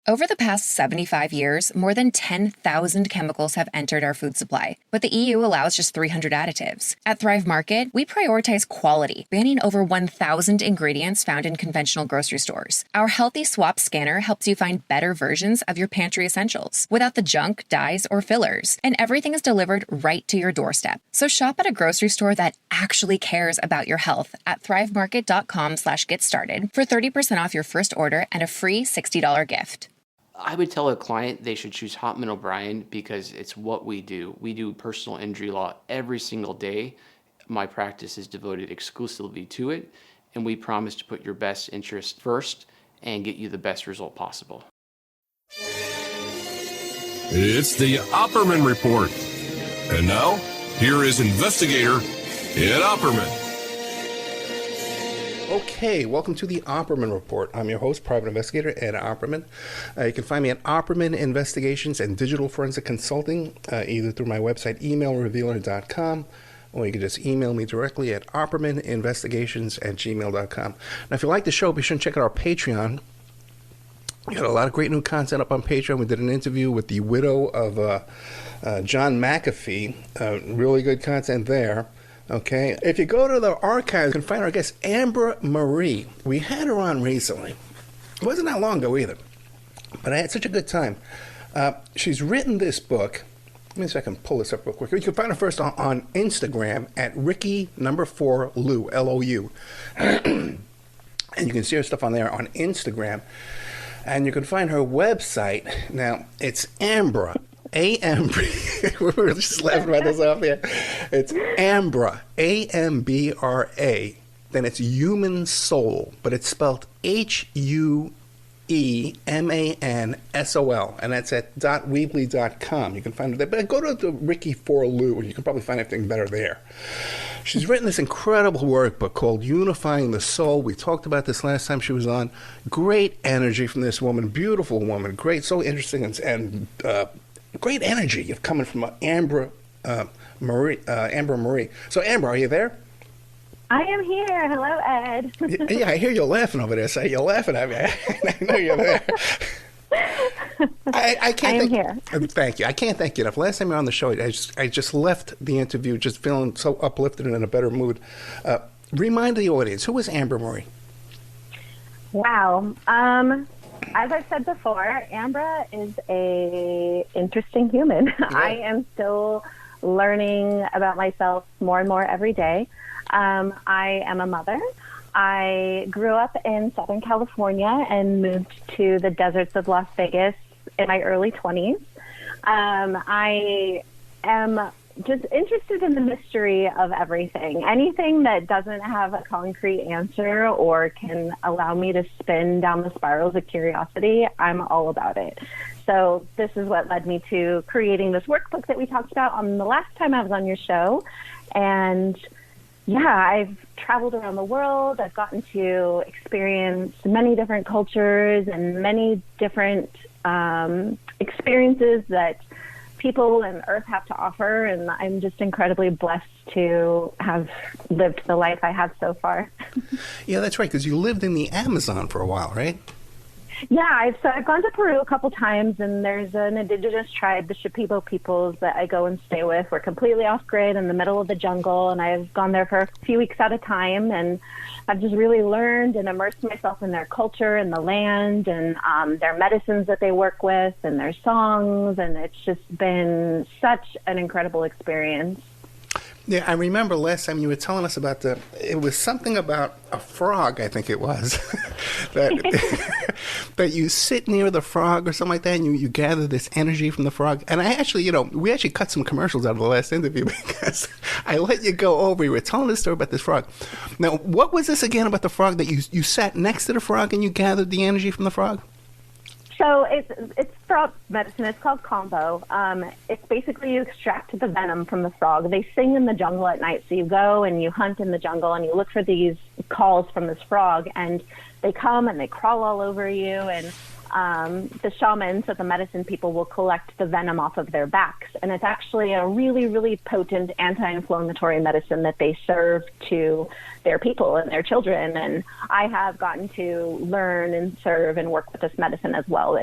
Over the past 75 years, more than 10,000 chemicals have entered our food supply, but the EU allows just 300 additives. At Thrive Market, we prioritize quality, banning over 1,000 ingredients found in conventional grocery stores. Our Healthy Swap scanner helps you find better versions of your pantry essentials without the junk, dyes, or fillers, and everything is delivered right to your doorstep. So shop at a grocery store that actually cares about your health at thrivemarket.com/get-started for 30% off your first order and a free $60 gift. I would tell a client they should choose Opperman O'Brien because it's what we do. We do personal injury law every single day. My practice is devoted exclusively to it, and we promise to put your best interest first and get you the best result possible. It's the Opperman Report. And now, here is investigator Ed Opperman. Okay, welcome to the Opperman Report. I'm your host, private investigator Ed Opperman. You can find me at Opperman Investigations and Digital Forensic Consulting, either through my website, emailrevealer.com, or you can just email me directly at oppermaninvestigations@gmail.com. Now, if you like the show, be sure and check out our Patreon. We got a lot of great new content up on Patreon. We did an interview with the widow of John McAfee. Really good content there. Okay, if you go to the archives, you can find our guest, Ambra Marie. We had her on recently. It wasn't that long ago either, but I had such a good time. She's written this book. Let me see if I can pull this up real quick. You can find her first on Instagram at Ricky4Lou, L-O-U. And you can see her stuff on there on Instagram. And you can find her website. Now, it's Ambra. We're just laughing about this off here. It's Ambra, A-M-B-R-A. Then it's HuemanSol, but it's spelled H-U-E-M-A-N-S-O-L, and that's at .weebly.com. You can find it there. But go to the Ricky4Lou, and you can probably find everything better there. She's written this incredible workbook called Unifying the Soul. We talked about this last time she was on. Great energy from this woman, beautiful woman, great, so interesting, and great energy coming from Ambra Marie. So, Ambra, are you there? I am here. Hello, Ed. Yeah, I hear you laughing over there. So you're laughing at me. I know you're there. I can't here. Thank you. I can't thank you enough. Last time you were on the show, I just left the interview just feeling so uplifted and in a better mood. Remind the audience, who is Ambra Marie? Wow. As I've said before, Ambra is a interesting human. Yeah. I am still learning about myself more and more every day. I am a mother. I grew up in Southern California and moved to the deserts of Las Vegas in my early 20s. I am just interested in the mystery of everything. Anything that doesn't have a concrete answer or can allow me to spin down the spirals of curiosity, I'm all about it. So this is what led me to creating this workbook that we talked about on the last time I was on your show. And yeah, I've traveled around the world. I've gotten to experience many different cultures and many different experiences that people and Earth have to offer, and I'm just incredibly blessed to have lived the life I have so far. Yeah, that's right, because you lived in the Amazon for a while, right? Yeah, I've gone to Peru a couple times, and there's an indigenous tribe, the Shipibo peoples, that I go and stay with. We're completely off-grid in the middle of the jungle, and I've gone there for a few weeks at a time, and I've just really learned and immersed myself in their culture and the land and their medicines that they work with and their songs, and it's just been such an incredible experience. Yeah, I remember last time you were telling us about it was something about a frog, I think it was, that you sit near the frog or something like that, and you gather this energy from the frog. And I actually, we actually cut some commercials out of the last interview because I let you go over. You were telling this story about this frog. Now, what was this again about the frog that you sat next to the frog and you gathered the energy from the frog? So it's frog medicine. It's called combo. It's basically you extract the venom from the frog. They sing in the jungle at night. So you go and you hunt in the jungle and you look for these calls from this frog, and they come and they crawl all over you. And the shamans, so the medicine people, will collect the venom off of their backs. And it's actually a really, really potent anti-inflammatory medicine that they serve to their people and their children. And I have gotten to learn and serve and work with this medicine as well.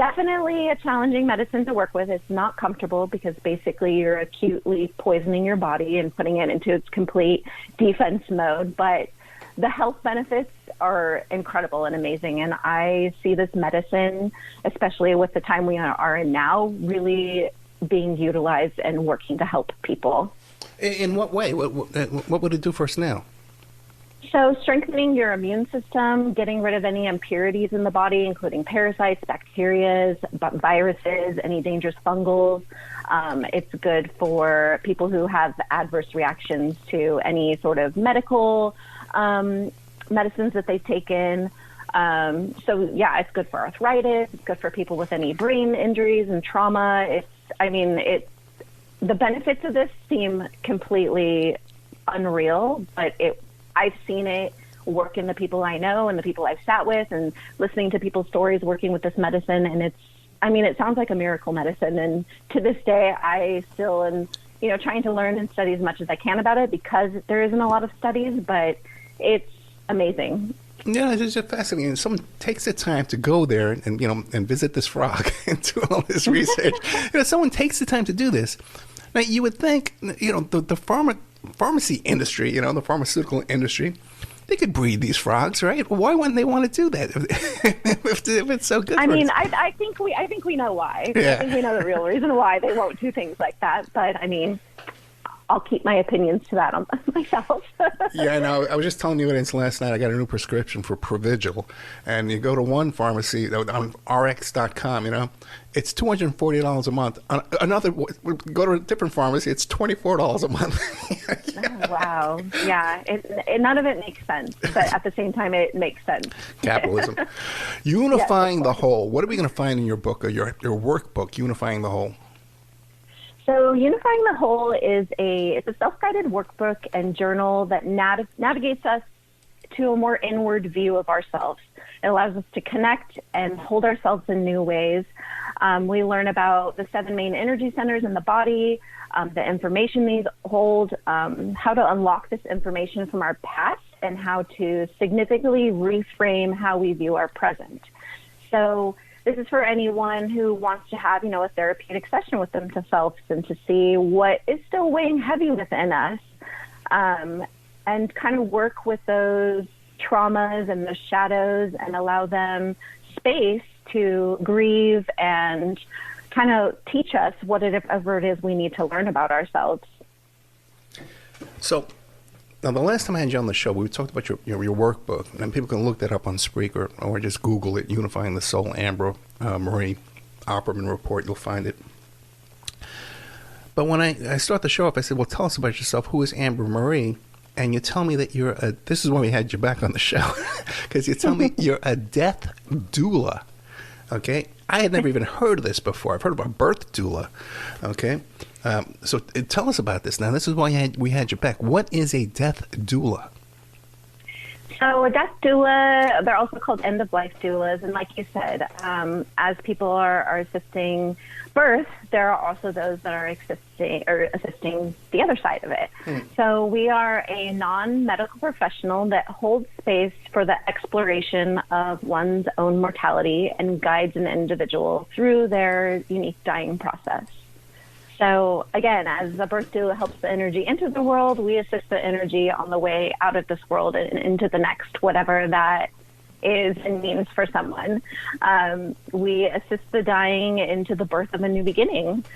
definitely a challenging medicine to work with. It's not comfortable because basically you're acutely poisoning your body and putting it into its complete defense mode. But the health benefits are incredible and amazing. And I see this medicine, especially with the time we are in now, really being utilized and working to help people. In what way? What would it do for us now? So strengthening your immune system, getting rid of any impurities in the body, including parasites, bacteria, viruses, any dangerous fungals. It's good for people who have adverse reactions to any sort of medical medicines that they've taken. So yeah, it's good for arthritis. It's good for people with any brain injuries and trauma. The benefits of this seem completely unreal, but I've seen it work in the people I know and the people I've sat with, and listening to people's stories working with this medicine. And it sounds like a miracle medicine. And to this day, I still am, trying to learn and study as much as I can about it because there isn't a lot of studies, but it's amazing. Yeah, it's just fascinating. Someone takes the time to go there and and visit this frog and do all this research. Someone takes the time to do this. Now, you would think, the pharmacy industry, the pharmaceutical industry, they could breed these frogs, right? Why wouldn't they want to do that if it's so good? I think we know why. Yeah. I think we know the real reason why they won't do things like that. But I'll keep my opinions to that on myself. Yeah, I know. I was just telling you this last night. I got a new prescription for Provigil, and you go to one pharmacy on Rx.com. It's $240 a month. Another, go to a different pharmacy. It's $24 a month. Yeah. Oh, wow. Yeah. None of it makes sense, but at the same time, it makes sense. Capitalism. Unifying the Whole. What are we going to find in your book, or your workbook, Unifying the Whole? So Unifying the Whole is it's a self-guided workbook and journal that navigates us to a more inward view of ourselves. It allows us to connect and hold ourselves in new ways. We learn about the 7 main energy centers in the body, the information these hold, how to unlock this information from our past, and how to significantly reframe how we view our present. So this is for anyone who wants to have, a therapeutic session with themselves and to see what is still weighing heavy within us, and kind of work with those traumas and those shadows and allow them space to grieve and kind of teach us whatever it is we need to learn about ourselves. So, now, the last time I had you on the show, we talked about your workbook, and people can look that up on Spreaker or just Google it, Unifying the Soul, Ambra Marie, Opperman Report, you'll find it. But when I start the show off, I said, well, tell us about yourself. Who is Ambra Marie? And you tell me that this is when we had you back on the show, because you tell me you're a death doula, okay? I had never even heard of this before. I've heard about birth doula, okay? So tell us about this. Now, this is why we had you back. What is a death doula? So a death doula, they're also called end-of-life doulas. And like you said, as people are assisting birth, there are also those that are assisting the other side of it. So we are a non-medical professional that holds space for the exploration of one's own mortality and guides an individual through their unique dying process. So again, as the birth doula helps the energy into the world, we assist the energy on the way out of this world and into the next, whatever that is and means for someone. We assist the dying into the birth of a new beginning.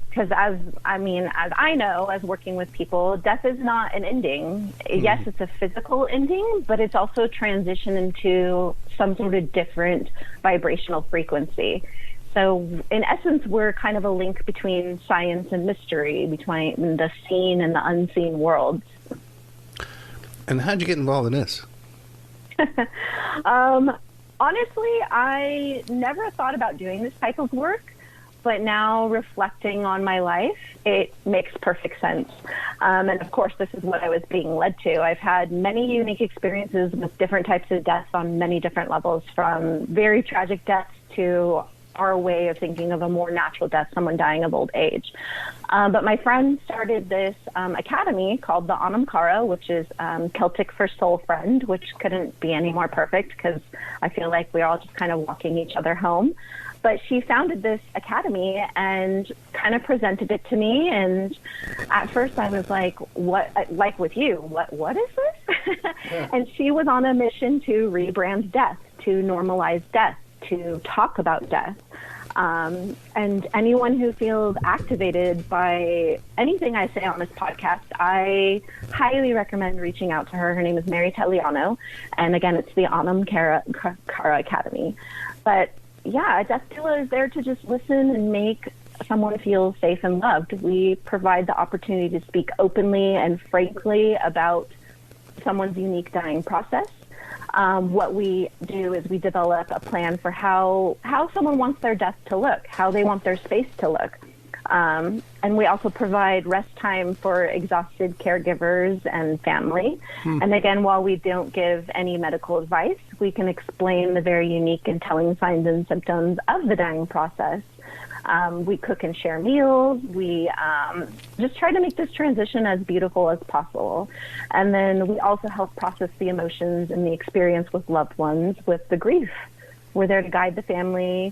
Because as I know, as working with people, death is not an ending. Yes, it's a physical ending, but it's also a transition into some sort of different vibrational frequency. So in essence, we're kind of a link between science and mystery, between the seen and the unseen worlds. And how'd you get involved in this? Honestly, I never thought about doing this type of work, but now reflecting on my life, it makes perfect sense. And of course, this is what I was being led to. I've had many unique experiences with different types of deaths on many different levels, from very tragic deaths to our way of thinking of a more natural death, someone dying of old age. But my friend started this academy called the Anamkara, which is Celtic for soul friend, which couldn't be any more perfect because I feel like we're all just kind of walking each other home. But she founded this academy and kind of presented it to me. And at first I was like, what, like with you, what is this? Yeah. And she was on a mission to rebrand death, to normalize death, to talk about death. And anyone who feels activated by anything I say on this podcast, I highly recommend reaching out to her. Her name is Mary Taliano. And again, it's the Cara Academy. But yeah, a death doula is there to just listen and make someone feel safe and loved. We provide the opportunity to speak openly and frankly about someone's unique dying process. What we do is we develop a plan for how someone wants their death to look, how they want their space to look. And we also provide rest time for exhausted caregivers and family. And again, while we don't give any medical advice, we can explain the very unique and telling signs and symptoms of the dying process. We cook and share meals. We just try to make this transition as beautiful as possible. And then we also help process the emotions and the experience with loved ones with the grief. We're there to guide the family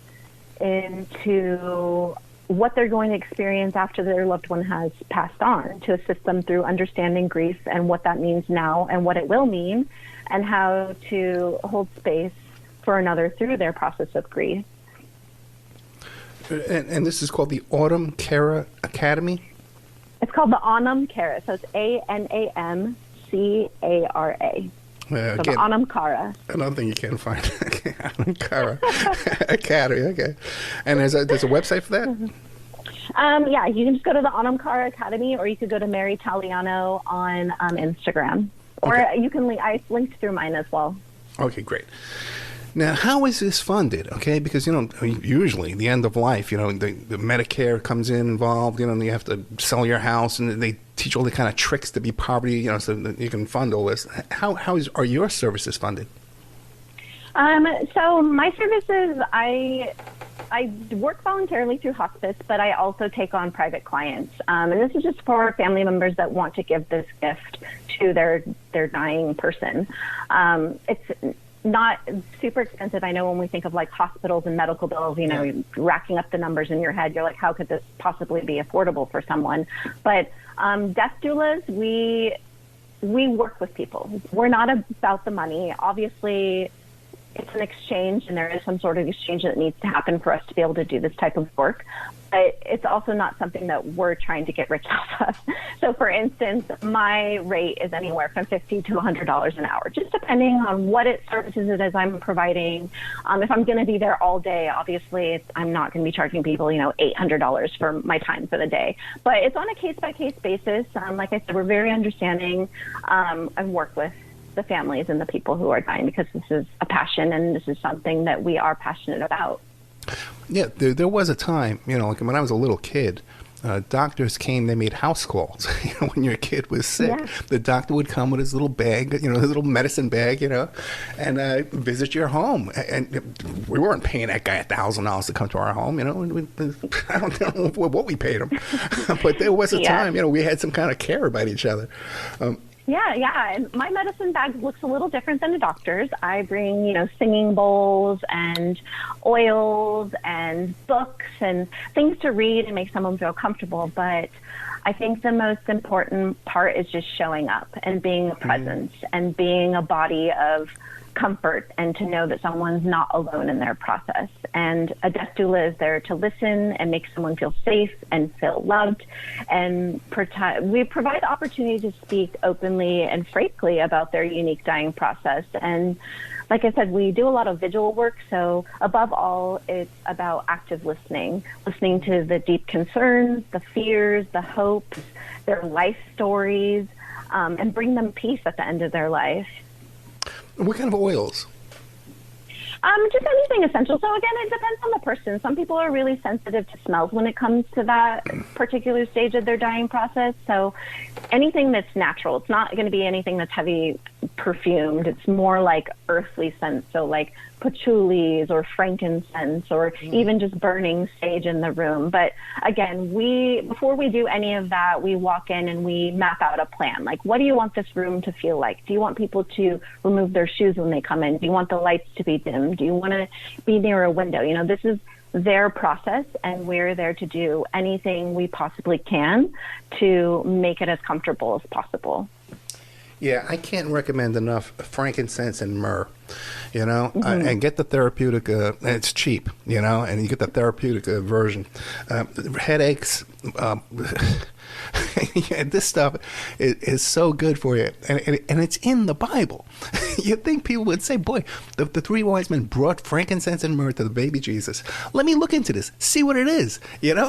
into what they're going to experience after their loved one has passed on, to assist them through understanding grief and what that means now and what it will mean, and how to hold space for another through their process of grief. And this is called the Cara Academy? It's called the Cara, so it's ANAMCARA. So again, the Cara. Another thing you can't find. Cara Academy, okay. And there's a website for that? Yeah, you can just go to the Cara Academy, or you could go to Mary Taliano on Instagram. Or you can I linked through mine as well. Okay, great. Now, how is this funded? Okay, because, usually the end of life, the Medicare comes in involved, and you have to sell your house, and they teach all the kind of tricks to be poverty, so that you can fund all this. How are your services funded? So my services, I work voluntarily through hospice, but I also take on private clients. And this is just for family members that want to give this gift to their dying person. It's not super expensive. I know when we think of like hospitals and medical bills, racking up the numbers in your head, you're like, how could this possibly be affordable for someone? But death doulas, we work with people. We're not about the money. Obviously, it's an exchange, and there is some sort of exchange that needs to happen for us to be able to do this type of work. But it's also not something that we're trying to get rich off of. So, for instance, my rate is anywhere from $50 to $100 an hour, just depending on what services it is I'm providing. If I'm going to be there all day, obviously, I'm not going to be charging people, $800 for my time for the day. But it's on a case-by-case basis. Like I said, we're very understanding and work with the families and the people who are dying, because this is a passion and this is something that we are passionate about. Yeah, there was a time, like when I was a little kid, doctors came, they made house calls. When your kid was sick, yeah. The doctor would come with his little bag, his little medicine bag, and visit your home. And we weren't paying that guy $1,000 to come to our home, I don't know what we paid him. But there was a time, we had some kind of care about each other. Yeah. And my medicine bag looks a little different than a doctor's. I bring, singing bowls and oils and books and things to read and make someone feel comfortable. But I think the most important part is just showing up and being a presence and being a body of comfort, and to know that someone's not alone in their process. And a death doula is there to listen and make someone feel safe and feel loved. And we provide the opportunity to speak openly and frankly about their unique dying process. And like I said, we do a lot of visual work. So above all, it's about active listening to the deep concerns, the fears, the hopes, their life stories, and bring them peace at the end of their life. What kind of oils? Just anything essential. So again, it depends on the person. Some people are really sensitive to smells when it comes to that particular stage of their dying process. So anything that's natural. It's not going to be anything that's heavy perfumed. It's more like earthly scents. So like patchouli or frankincense, or even just burning sage in the room. But again, before we do any of that, we walk in and we map out a plan. Like, what do you want this room to feel like? Do you want people to remove their shoes when they come in? Do you want the lights to be dim? Do you want to be near a window? This is their process, and we're there to do anything we possibly can to make it as comfortable as possible. Yeah, I can't recommend enough frankincense and myrrh, and get the therapeutic, it's cheap, and you get the therapeutic version. Headaches, this stuff is so good for you, and it's in the Bible. You'd think people would say, boy, the three wise men brought frankincense and myrrh to the baby Jesus. Let me look into this, see what it is, There's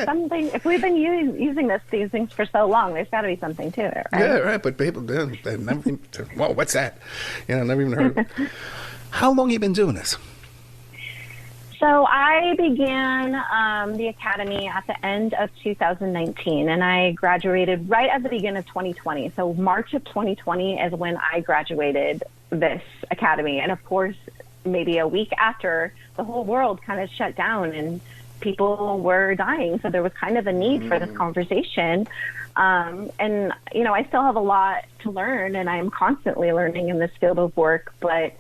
something, if we've been using these things for so long, there's got to be something to it, right? Yeah, right, but people, they never even, whoa, what's that? Never even heard of it. How long have you been doing this? So I began the academy at the end of 2019, and I graduated right at the beginning of 2020. So March of 2020 is when I graduated this academy. And of course, maybe a week after, the whole world kind of shut down and people were dying. So there was kind of a need for this conversation. And, I still have a lot to learn, and I'm constantly learning in this field of work. But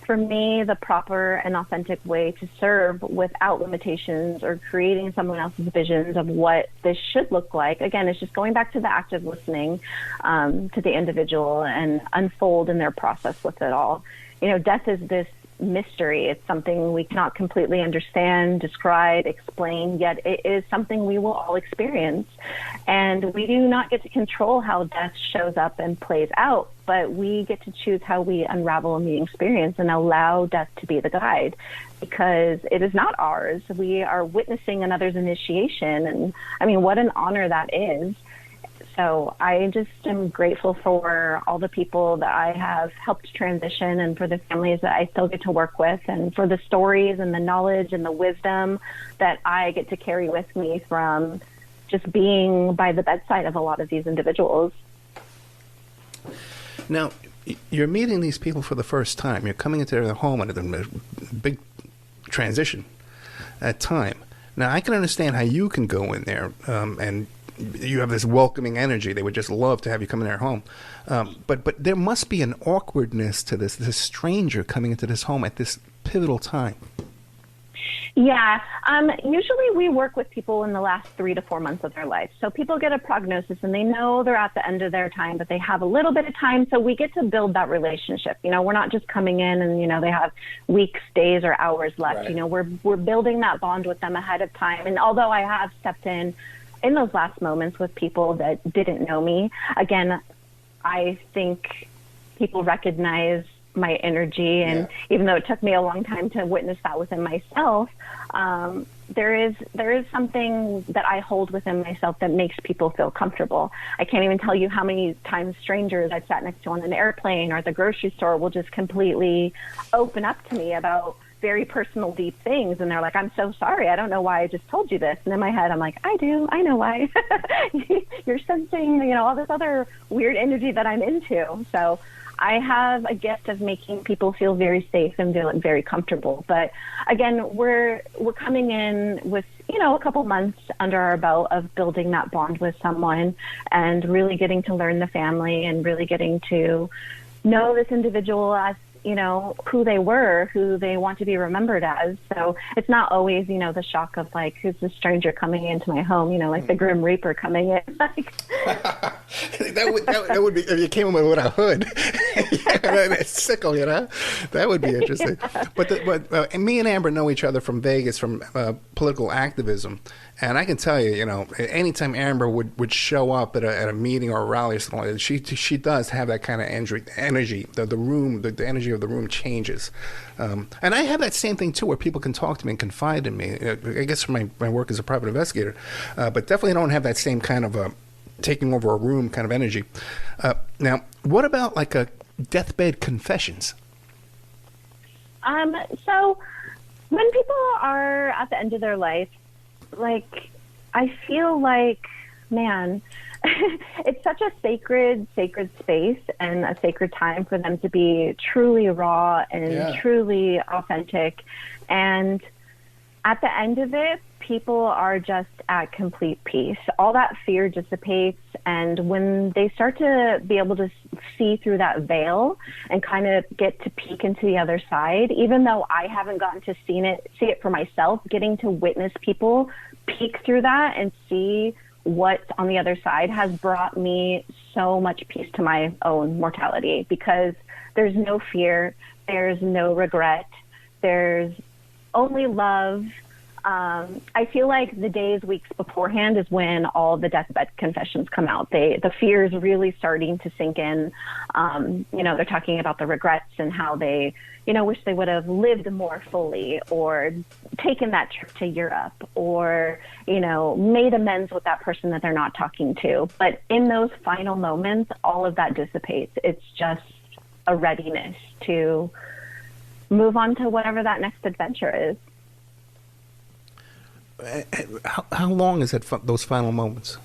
for me, the proper and authentic way to serve without limitations or creating someone else's visions of what this should look like, again, it's just going back to the active listening to the individual and unfold in their process with it all. Death is this mystery. It's something we cannot completely understand, describe, explain, yet it is something we will all experience. And we do not get to control how death shows up and plays out, but we get to choose how we unravel in the experience and allow death to be the guide, because it is not ours. We are witnessing another's initiation. And I mean, what an honor that is. So I just am grateful for all the people that I have helped transition, and for the families that I still get to work with, and for the stories and the knowledge and the wisdom that I get to carry with me from just being by the bedside of a lot of these individuals. Now, you're meeting these people for the first time. You're coming into their home and a big transition at time. Now, I can understand how you can go in there and you have this welcoming energy. They would just love to have you come in their home. But there must be an awkwardness to this stranger coming into this home at this pivotal time. Yeah. Usually we work with people in the last 3 to 4 months of their life. So people get a prognosis and they know they're at the end of their time, but they have a little bit of time. So we get to build that relationship. We're not just coming in and, they have weeks, days, or hours left. Right. We're building that bond with them ahead of time. And although I have stepped in those last moments with people that didn't know me, again, I think people recognize my energy, and even though it took me a long time to witness that within myself, there is something that I hold within myself that makes people feel comfortable. I can't even tell you how many times strangers I've sat next to on an airplane or at the grocery store will just completely open up to me about very personal, deep things. And they're like, I'm so sorry. I don't know why I just told you this. And in my head, I'm like, I do. I know why. You're sensing, all this other weird energy that I'm into. So I have a gift of making people feel very safe and feel very comfortable. But again, we're coming in with, a couple months under our belt of building that bond with someone and really getting to learn the family and really getting to know this individual as who they were, who they want to be remembered as. So it's not always, the shock of like, who's this stranger coming into my home, like the Grim Reaper coming in. Like that would be, if you came in with a hood, a sickle, that would be interesting. Yeah. But me and Ambra know each other from Vegas, from political activism. And I can tell you, anytime Ambra would show up at a meeting or a rally or something, she does have that kind of energy. The room, the energy of the room changes. And I have that same thing, too, where people can talk to me and confide in me. I guess from my work as a private investigator. But definitely don't have that same kind of taking over a room kind of energy. Now, what about like a deathbed confessions? So when people are at the end of their life, like, I feel like, man, it's such a sacred space and a sacred time for them to be truly raw and truly authentic. And at the end of it, people are just at complete peace. All that fear dissipates, and when they start to be able to see through that veil and kind of get to peek into the other side, even though I haven't gotten to see it for myself, getting to witness people peek through that and see what's on the other side has brought me so much peace to my own mortality, because there's no fear, there's no regret, there's only love. I feel like the days, weeks beforehand is when all the deathbed confessions come out. The fear is really starting to sink in. They're talking about the regrets and how they, wish they would have lived more fully, or taken that trip to Europe, or, made amends with that person that they're not talking to. But in those final moments, all of that dissipates. It's just a readiness to move on to whatever that next adventure is. How long is that? Those final moments?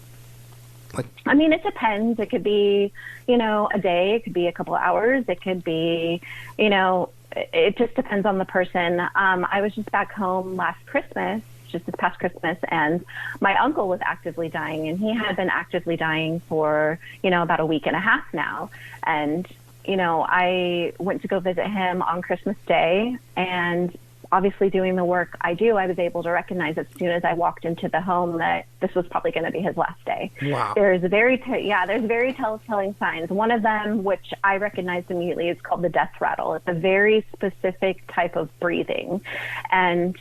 It depends. It could be, a day. It could be a couple of hours. It could be, it just depends on the person. I was just back home last Christmas, just this past Christmas, and my uncle was actively dying, and he had been actively dying for, about a week and a half now. And, I went to go visit him on Christmas Day, and obviously doing the work I do, I was able to recognize as soon as I walked into the home that this was probably going to be his last day. Wow. There's very telling signs. One of them, which I recognized immediately, is called the death rattle. It's a very specific type of breathing. And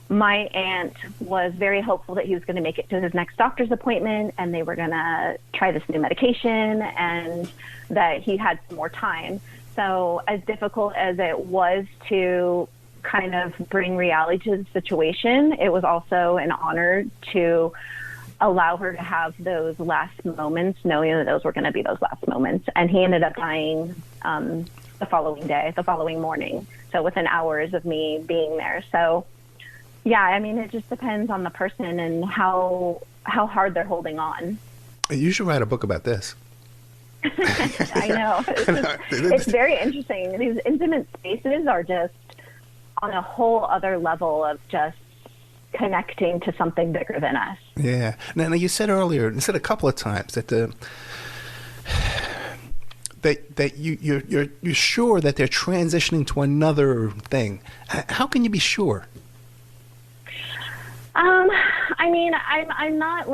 my aunt was very hopeful that he was going to make it to his next doctor's appointment, and they were going to try this new medication, and that he had some more time. So as difficult as it was to kind of bring reality to the situation, it was also an honor to allow her to have those last moments, knowing that those were going to be those last moments. And he ended up dying the following morning. So within hours of me being there. So yeah, it just depends on the person and how hard they're holding on. You should write a book about this. I know. It's very interesting. These intimate spaces are just on a whole other level of just connecting to something bigger than us. Yeah. Now you said earlier, you said a couple of times that you're sure that they're transitioning to another thing. How can you be sure? I'm not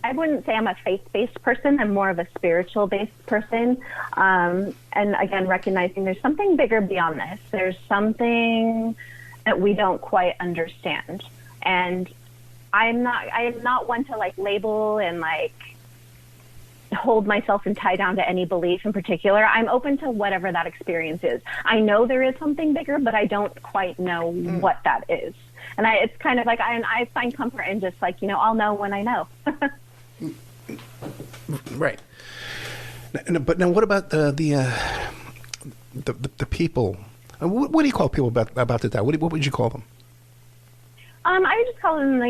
I wouldn't say I'm a faith-based person. I'm more of a spiritual-based person. And again, recognizing there's something bigger beyond this. There's something that we don't quite understand. And I am not one to label and hold myself and tie down to any belief in particular. I'm open to whatever that experience is. I know there is something bigger, but I don't quite know what that is. And it's kind of I find comfort in just I'll know when I know. Right. But now, what about the people? What do you call people about to die? What would you call them? I would just call them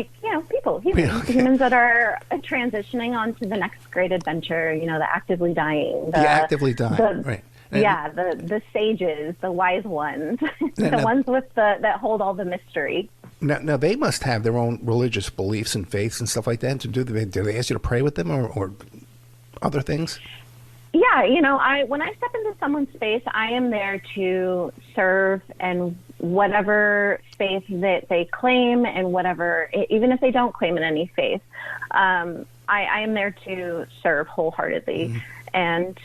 people, humans that are transitioning on to the next great adventure. The actively dying, right? The sages, the wise ones, ones with that hold all the mystery. Now they must have their own religious beliefs and faiths and stuff like that. Do they ask you to pray with them or other things? Yeah, when I step into someone's space, I am there to serve, and whatever faith that they claim, and whatever, even if they don't claim in any faith, I am there to serve wholeheartedly. And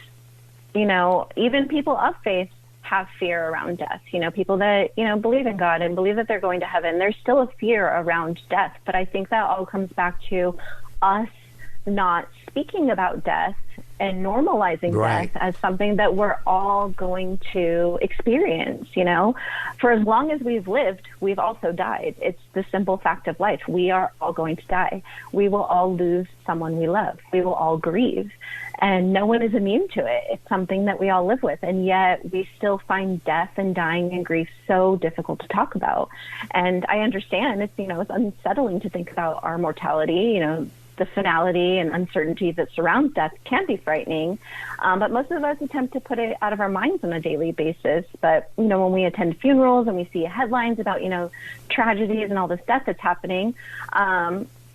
even people of faith have fear around death. People that, believe in God and believe that they're going to heaven, there's still a fear around death. But I think that all comes back to us not speaking about death and normalizing death as something that we're all going to experience. For as long as we've lived, we've also died. It's the simple fact of life. We are all going to die. We will all lose someone we love. We will all grieve. And no one is immune to it. It's something that we all live with. And yet we still find death and dying and grief so difficult to talk about. And I understand it's, it's unsettling to think about our mortality, the finality and uncertainty that surrounds death can be frightening. But most of us attempt to put it out of our minds on a daily basis. But, when we attend funerals and we see headlines about, tragedies and all this death that's happening,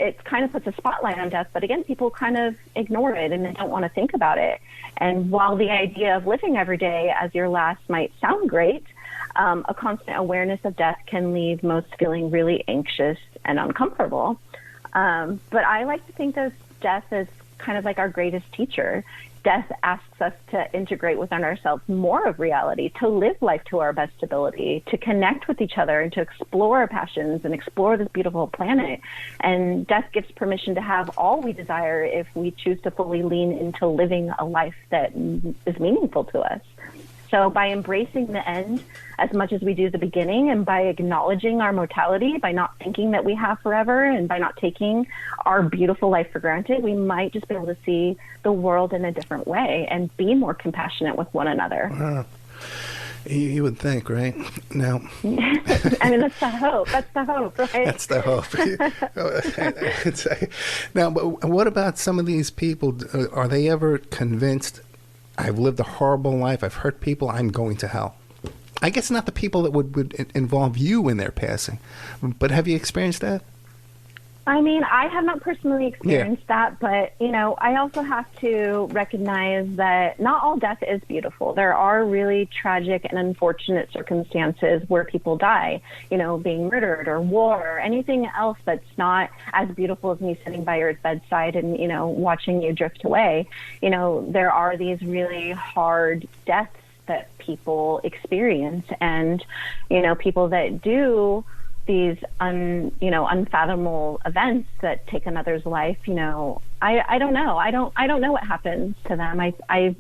it kind of puts a spotlight on death. But again, people kind of ignore it and they don't want to think about it. And while the idea of living every day as your last might sound great, a constant awareness of death can leave most feeling really anxious and uncomfortable. But I like to think of death as kind of like our greatest teacher. Death asks us to integrate within ourselves more of reality, to live life to our best ability, to connect with each other and to explore our passions and explore this beautiful planet. And death gives permission to have all we desire if we choose to fully lean into living a life that is meaningful to us. So by embracing the end as much as we do the beginning, and by acknowledging our mortality, by not thinking that we have forever, and by not taking our beautiful life for granted, we might just be able to see the world in a different way and be more compassionate with one another. You would think, right? Now, I mean, that's the hope. That's the hope, right? That's the hope. Now, but what about some of these people? Are they ever convinced, I've lived a horrible life, I've hurt people, I'm going to hell? I guess not the people that would involve you in their passing, but have you experienced that? I mean, I have not personally experienced that, but, I also have to recognize that not all death is beautiful. There are really tragic and unfortunate circumstances where people die, being murdered or war or anything else that's not as beautiful as me sitting by your bedside and, watching you drift away. There are these really hard deaths that people experience, and, people that do these unfathomable events that take another's life, I don't know. I don't know what happens to them. I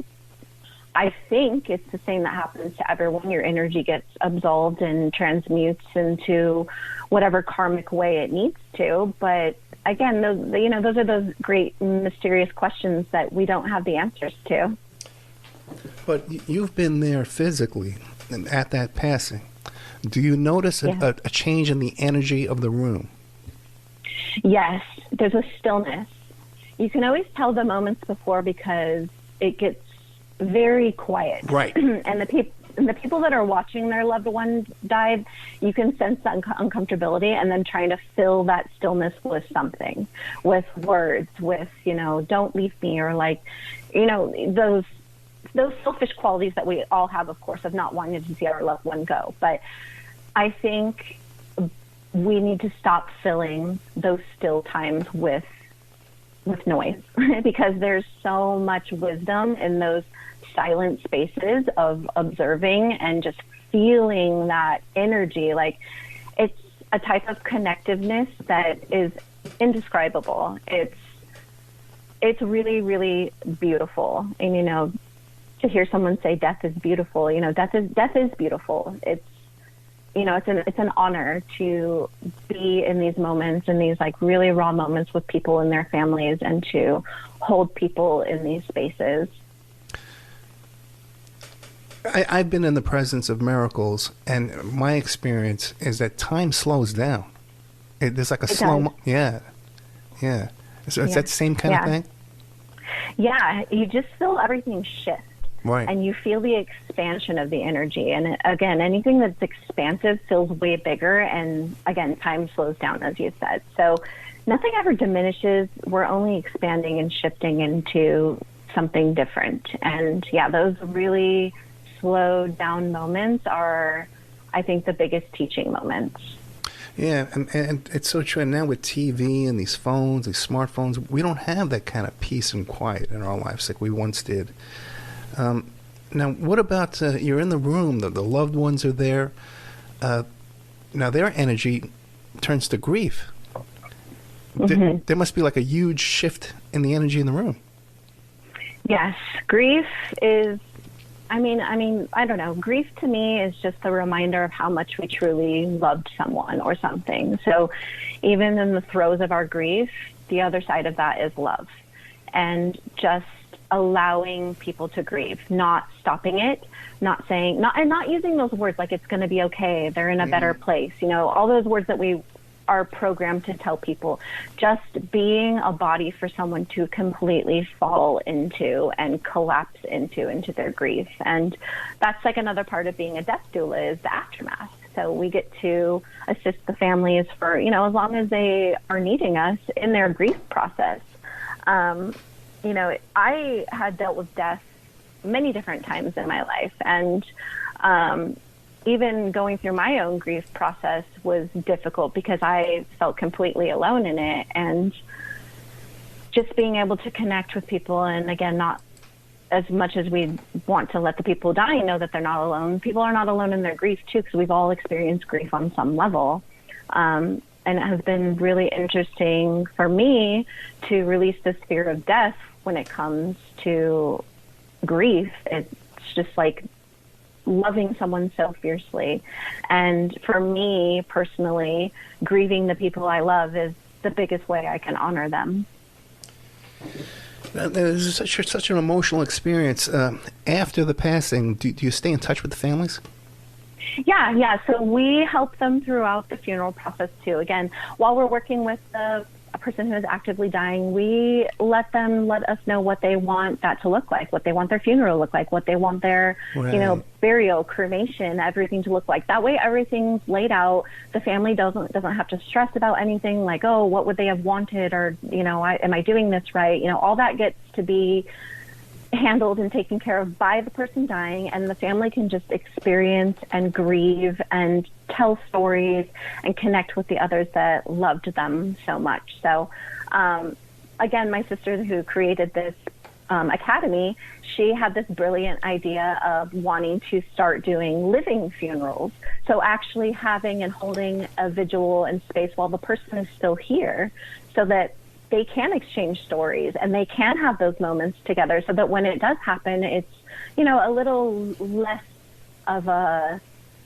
think it's the same that happens to everyone. Your energy gets absolved and transmutes into whatever karmic way it needs to. But again, those are those great mysterious questions that we don't have the answers to. But you've been there physically and at that passing. Do you notice a change in the energy of the room? Yes, there's a stillness. You can always tell the moments before because it gets very quiet. Right. And the people that are watching their loved ones die, you can sense that uncomfortability, and then trying to fill that stillness with something, with words, with, don't leave me, or those selfish qualities that we all have, of course, of not wanting to see our loved one go. But I think we need to stop filling those still times with noise because there's so much wisdom in those silent spaces of observing and just feeling that energy. Like, it's a type of connectiveness that is indescribable. It's really, really beautiful. And, to hear someone say death is beautiful, death is beautiful. It's an honor to be in these moments, in these really raw moments with people and their families, and to hold people in these spaces. I've been in the presence of miracles, and my experience is that time slows down. There's like a slow, yeah. So it's that same kind of thing. Yeah, you just feel everything shift. Right. And you feel the expansion of the energy. And again, anything that's expansive feels way bigger. And again, time slows down, as you said. So nothing ever diminishes. We're only expanding and shifting into something different. And those really slowed down moments are, I think, the biggest teaching moments. Yeah, and it's so true. And now with TV and these phones, these smartphones, we don't have that kind of peace and quiet in our lives like we once did. Now, what about you're in the room, the loved ones are there. Now, their energy turns to grief. Mm-hmm. There must be like a huge shift in the energy in the room. Yes, grief is, I don't know. Grief to me is just a reminder of how much we truly loved someone or something. So even in the throes of our grief, the other side of that is love. And just allowing people to grieve, not stopping it, not saying, not using those words like it's going to be okay, they're in a better place. All those words that we are programmed to tell people, just being a body for someone to completely fall into and collapse into their grief. And that's like another part of being a death doula, is the aftermath. So we get to assist the families for, as long as they are needing us in their grief process. I had dealt with death many different times in my life, and even going through my own grief process was difficult because I felt completely alone in it. And just being able to connect with people, and again, not as much as we want to let the people dying know that they're not alone. People are not alone in their grief too, because we've all experienced grief on some level. And it has been really interesting for me to release this fear of death when it comes to grief. It's just like loving someone so fiercely. And for me personally, grieving the people I love is the biggest way I can honor them. This is such an emotional experience. After the passing, do you stay in touch with the families? Yeah. So we help them throughout the funeral process too. Again, while we're working with a person who is actively dying, we let us know what they want that to look like, what they want their funeral to look like, what they want their, burial, cremation, everything to look like. That way, everything's laid out. The family doesn't have to stress about anything like, oh, what would they have wanted, or am I doing this right? All that gets to be handled and taken care of by the person dying, and the family can just experience and grieve and tell stories and connect with the others that loved them so much. So again, my sister who created this academy, she had this brilliant idea of wanting to start doing living funerals. So actually having and holding a vigil and space while the person is still here, so that they can exchange stories and they can have those moments together, so that when it does happen, it's, a little less of a,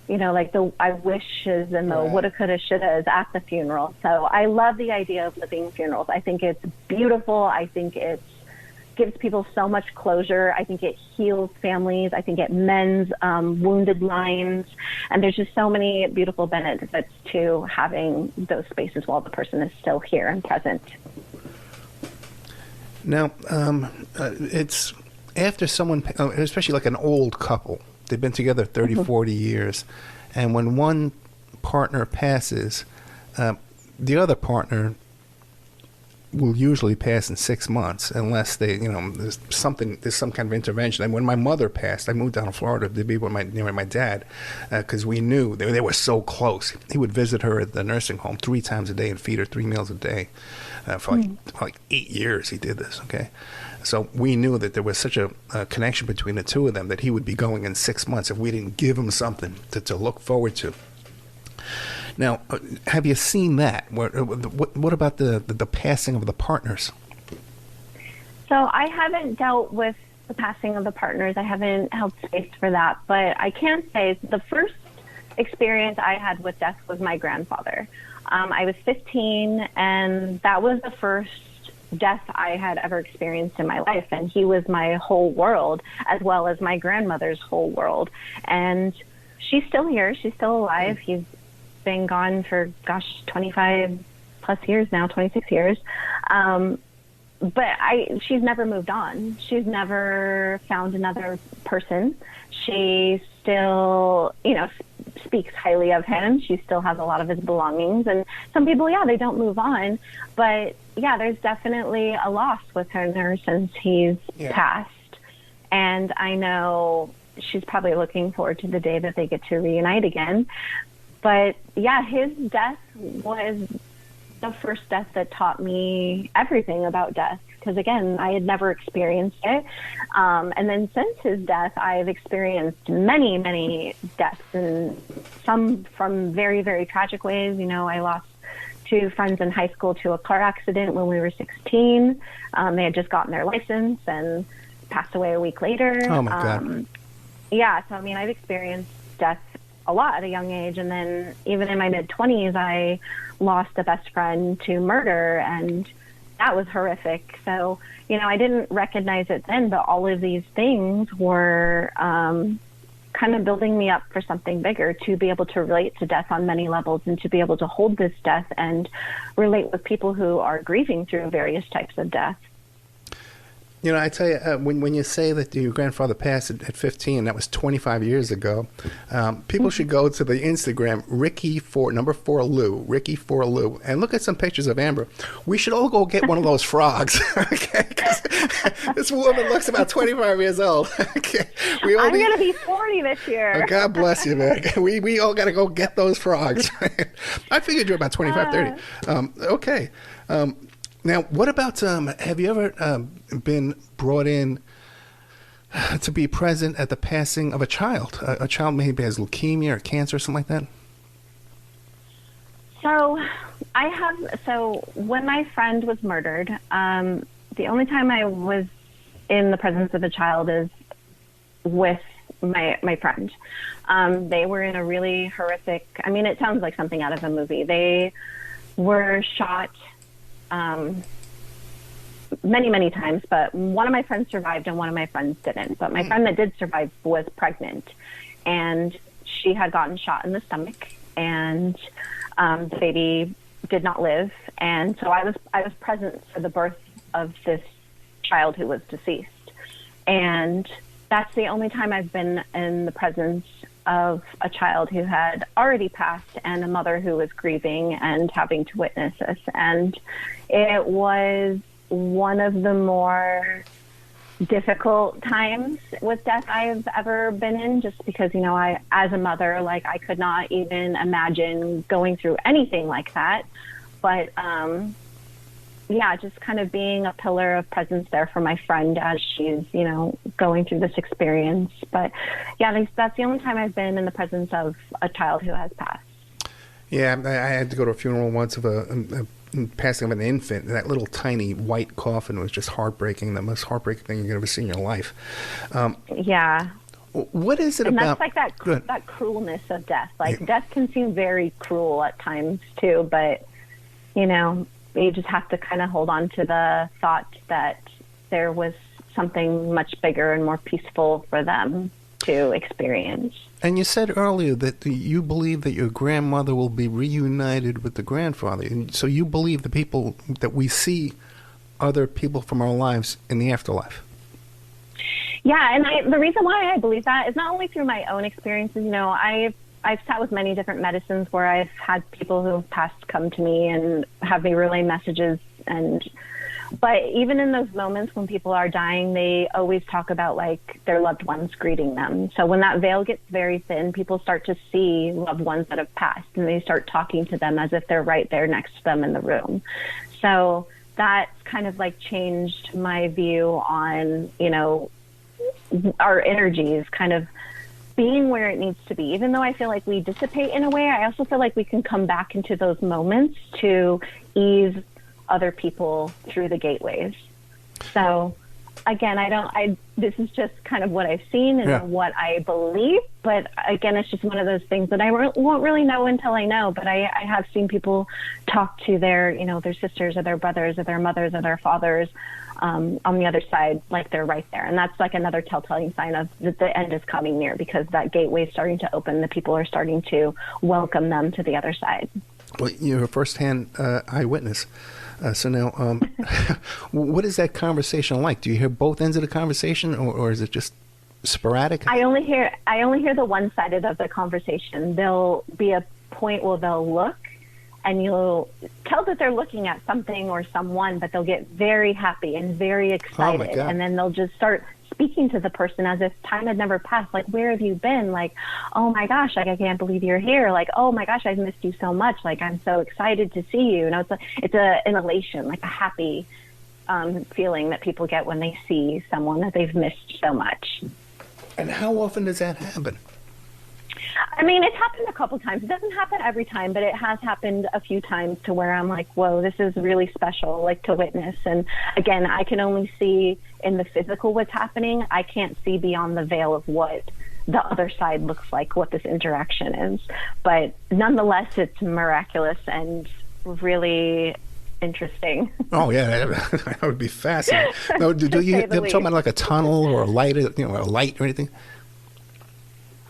like the I wishes and the woulda, coulda, shouldas at the funeral. So I love the idea of living funerals. I think it's beautiful. I think it gives people so much closure. I think it heals families. I think it mends wounded lines. And there's just so many beautiful benefits to having those spaces while the person is still here and present. Now, it's after someone, especially like an old couple, they've been together 30, 40 years, and when one partner passes, the other partner will usually pass in 6 months, unless there's some kind of intervention. And when my mother passed, I moved down to Florida to be with my dad, because we knew they were so close. He would visit her at the nursing home 3 times a day and feed her 3 meals a day. For like 8 years he did this, okay? So we knew that there was such a connection between the two of them that he would be going in 6 months if we didn't give him something to look forward to. Now, have you seen that? What about the passing of the partners? So I haven't dealt with the passing of the partners. I haven't held space for that. But I can say the first experience I had with death was my grandfather. I was 15, and that was the first death I had ever experienced in my life. And he was my whole world, as well as my grandmother's whole world. And she's still here. She's still alive. He's been gone for, 25 plus years now, 26 years. But she's never moved on. She's never found another person. She still, speaks highly of him. She still has a lot of his belongings. And some people, they don't move on. But there's definitely a loss with her since he's passed. And I know she's probably looking forward to the day that they get to reunite again. But his death was the first death that taught me everything about death, because again, I had never experienced it. And then since his death, I've experienced many, many deaths, and some from very, very tragic ways. I lost 2 friends in high school to a car accident when we were 16. They had just gotten their license and passed away a week later. Oh my God. So I've experienced death a lot at a young age. And then even in my mid-20s, I lost a best friend to murder, and that was horrific. So, I didn't recognize it then, but all of these things were kind of building me up for something bigger, to be able to relate to death on many levels and to be able to hold this death and relate with people who are grieving through various types of death. You know, I tell you, when you say that your grandfather passed at 15, that was 25 years ago, people should go to the Instagram, Ricky4Lou, Ricky4Lou, and look at some pictures of Ambra. We should all go get one of those frogs, okay? 'Cause this woman looks about 25 years old, okay? I'm going to be 40 this year. Oh, God bless you, man. We all got to go get those frogs. I figured you were about 25, 30. Okay. Now, what about, have you ever been brought in to be present at the passing of a child? A child maybe has leukemia or cancer or something like that? So when my friend was murdered, the only time I was in the presence of a child is with my friend. They were in a really horrific, I mean, it sounds like something out of a movie. They were shot many times, but one of my friends survived and one of my friends didn't. But my friend that did survive was pregnant, and she had gotten shot in the stomach, and the baby did not live. And so I was present for the birth of this child who was deceased. And that's the only time I've been in the presence of a child who had already passed and a mother who was grieving and having to witness this. And it was one of the more difficult times with death I've ever been in, just because, you know, I, as a mother, like, I could not even imagine going through anything like that. But, yeah, just kind of being a pillar of presence there for my friend as she's, you know, going through this experience. But yeah, that's the only time I've been in the presence of a child who has passed. Yeah, I had to go to a funeral once of a passing of an infant. That little tiny white coffin was just heartbreaking, the most heartbreaking thing you've ever seen in your life. Yeah. What is it and about? That's like that cruelness of death. Like, death can seem very cruel at times too, but, you know, you just have to kind of hold on to the thought that there was something much bigger and more peaceful for them to experience. And you said earlier that you believe that your grandmother will be reunited with the grandfather. And so you believe the people that we see, other people from our lives in the afterlife. Yeah, and the reason why I believe that is not only through my own experiences. You know, I've sat with many different medicines where I've had people who have passed come to me and have me relay messages. But even in those moments when people are dying, they always talk about, like, their loved ones greeting them. So when that veil gets very thin, people start to see loved ones that have passed, and they start talking to them as if they're right there next to them in the room. So that's kind of like changed my view on, you know, our energies kind of being where it needs to be. Even though I feel like we dissipate in a way, I also feel like we can come back into those moments to ease other people through the gateways. So again, this is just kind of what I've seen and what I believe, but again, it's just one of those things that I won't really know until I know. But I have seen people talk to their, you know, their sisters or their brothers or their mothers or their fathers on the other side, like they're right there. And that's like another telltale sign of that the end is coming near, because that gateway is starting to open. The people are starting to welcome them to the other side. Well, you're a first-hand eyewitness. So now, what is that conversation like? Do you hear both ends of the conversation, or is it just sporadic? I only hear the one-sided of the conversation. There'll be a point where they'll look, and you'll tell that they're looking at something or someone, but they'll get very happy and very excited, oh my God. And then they'll just start speaking to the person as if time had never passed. Like, where have you been? Like, oh my gosh, like, I can't believe you're here. Like, oh my gosh, I've missed you so much. Like, I'm so excited to see you. You know, it's an elation, like a happy feeling that people get when they see someone that they've missed so much. And how often does that happen? I mean, it's happened a couple times. It doesn't happen every time, but it has happened a few times to where I'm like, whoa, this is really special, like, to witness. And again, I can only see in the physical what's happening. I can't see beyond the veil of what the other side looks like, what this interaction is. But nonetheless, it's miraculous and really interesting. Oh yeah, that would be fascinating. No, do you talk about like a tunnel or a light, you know, a light or anything?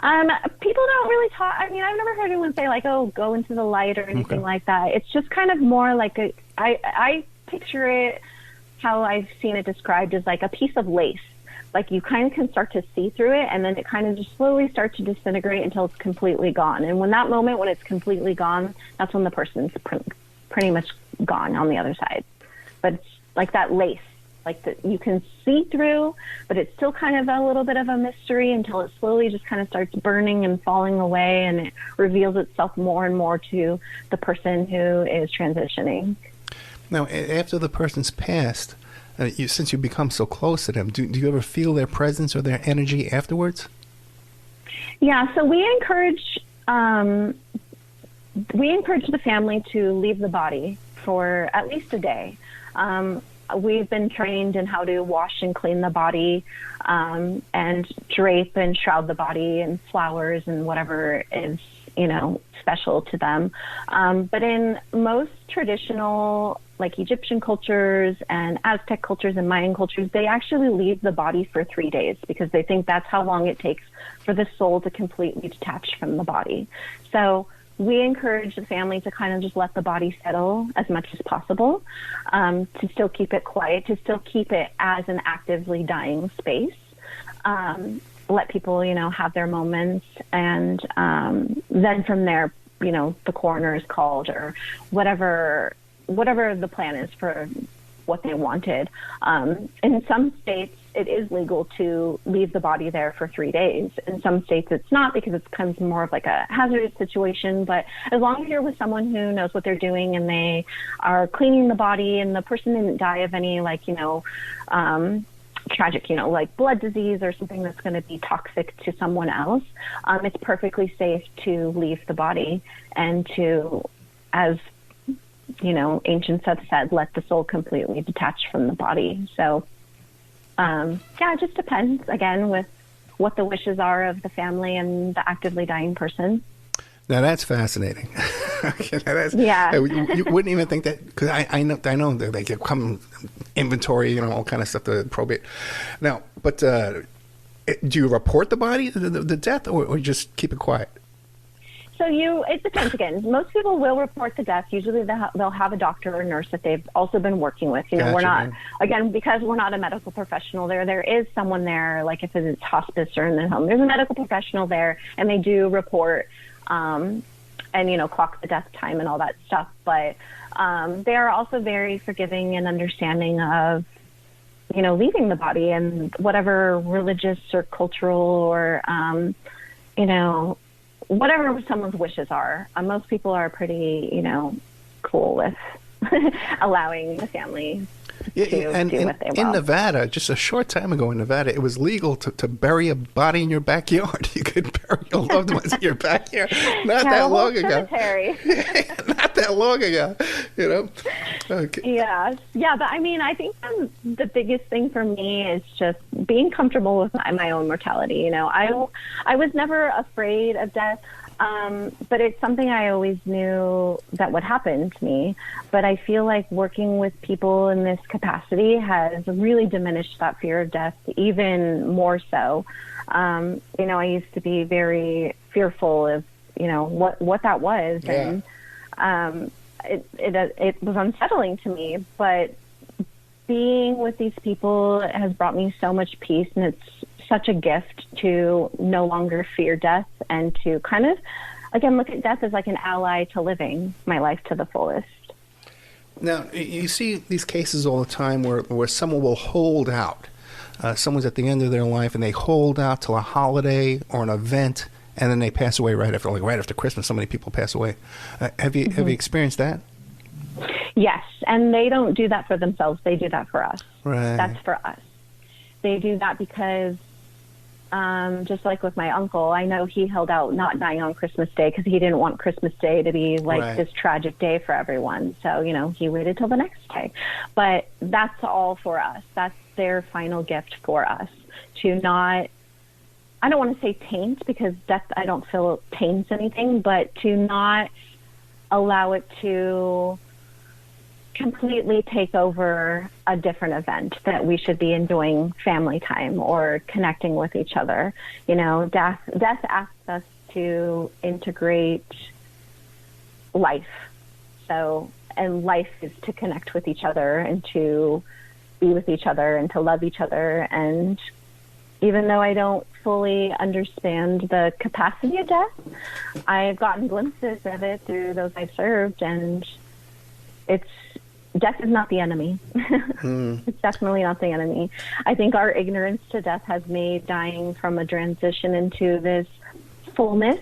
People don't really talk. I mean, I've never heard anyone say like, "Oh, go into the light" or anything like that. It's just kind of more like I picture it how I've seen it described as like a piece of lace. Like you kind of can start to see through it, and then it kind of just slowly starts to disintegrate until it's completely gone. And when it's completely gone, that's when the person's pretty much gone on the other side. But it's like that lace. Like that you can see through, but it's still kind of a little bit of a mystery until it slowly just kind of starts burning and falling away, and it reveals itself more and more to the person who is transitioning. Now, after the person's passed, since you become so close to them, do you ever feel their presence or their energy afterwards? Yeah, so we encourage the family to leave the body for at least a day. We've been trained in how to wash and clean the body, and drape and shroud the body in flowers and whatever is, special to them. But in most traditional, like Egyptian cultures and Aztec cultures and Mayan cultures, they actually leave the body for 3 days because they think that's how long it takes for the soul to completely detach from the body. So we encourage the family to kind of just let the body settle as much as possible, to still keep it quiet, to still keep it as an actively dying space. Let people, have their moments, and then from there, the coroner is called or whatever the plan is for what they wanted. In some states, it is legal to leave the body there for 3 days. In some states, it's not because it becomes more of like a hazardous situation. But as long as you're with someone who knows what they're doing and they are cleaning the body and the person didn't die of any tragic, like blood disease or something that's going to be toxic to someone else, it's perfectly safe to leave the body and to, as ancients have said, let the soul completely detach from the body. So, it just depends, again, with what the wishes are of the family and the actively dying person. Now that's fascinating. Yeah. You wouldn't even think that, because I know that they come inventory, all kind of stuff to probate. Now, but do you report the body, the death, or just keep it quiet? So it depends again. Most people will report the death. Usually they'll have a doctor or nurse that they've also been working with. Gotcha, we're not, again, because we're not a medical professional there is someone there, like if it's hospice or in the home, there's a medical professional there, and they do report, and, clock the death time and all that stuff. But they are also very forgiving and understanding of, leaving the body and whatever religious or cultural or, whatever someone's wishes are. Most people are pretty, cool with allowing the family to do what they will. In Nevada, just a short time ago in Nevada, it was legal to bury a body in your backyard. You could bury your loved ones in your backyard. Not that long ago. Not that long ago, Okay. Yeah. But I think the biggest thing for me is just being comfortable with my own mortality. I was never afraid of death. But it's something I always knew that would happen to me. But I feel like working with people in this capacity has really diminished that fear of death even more so. I used to be very fearful of, what that was. Yeah. And it was unsettling to me. But being with these people has brought me so much peace, and it's such a gift to no longer fear death and to kind of, again, look at death as like an ally to living my life to the fullest. Now, you see these cases all the time where someone will hold out. Someone's at the end of their life and they hold out till a holiday or an event, and then they pass away right after Christmas. So many people pass away. Have you experienced that? Yes, and they don't do that for themselves. They do that for us. Right. That's for us. They do that because just like with my uncle, I know he held out not dying on Christmas Day because he didn't want Christmas Day to be like this tragic day for everyone. So, he waited till the next day. But that's all for us. That's their final gift for us, to not, I don't want to say taint, because death, I don't feel taints anything, but to not allow it to completely take over a different event, that we should be enjoying family time or connecting with each other. You know, death asks us to integrate life. So, and life is to connect with each other and to be with each other and to love each other. And even though I don't fully understand the capacity of death, I've gotten glimpses of it through those I've served, and death is not the enemy. It's definitely not the enemy. I think our ignorance to death has made dying from a transition into this fullness,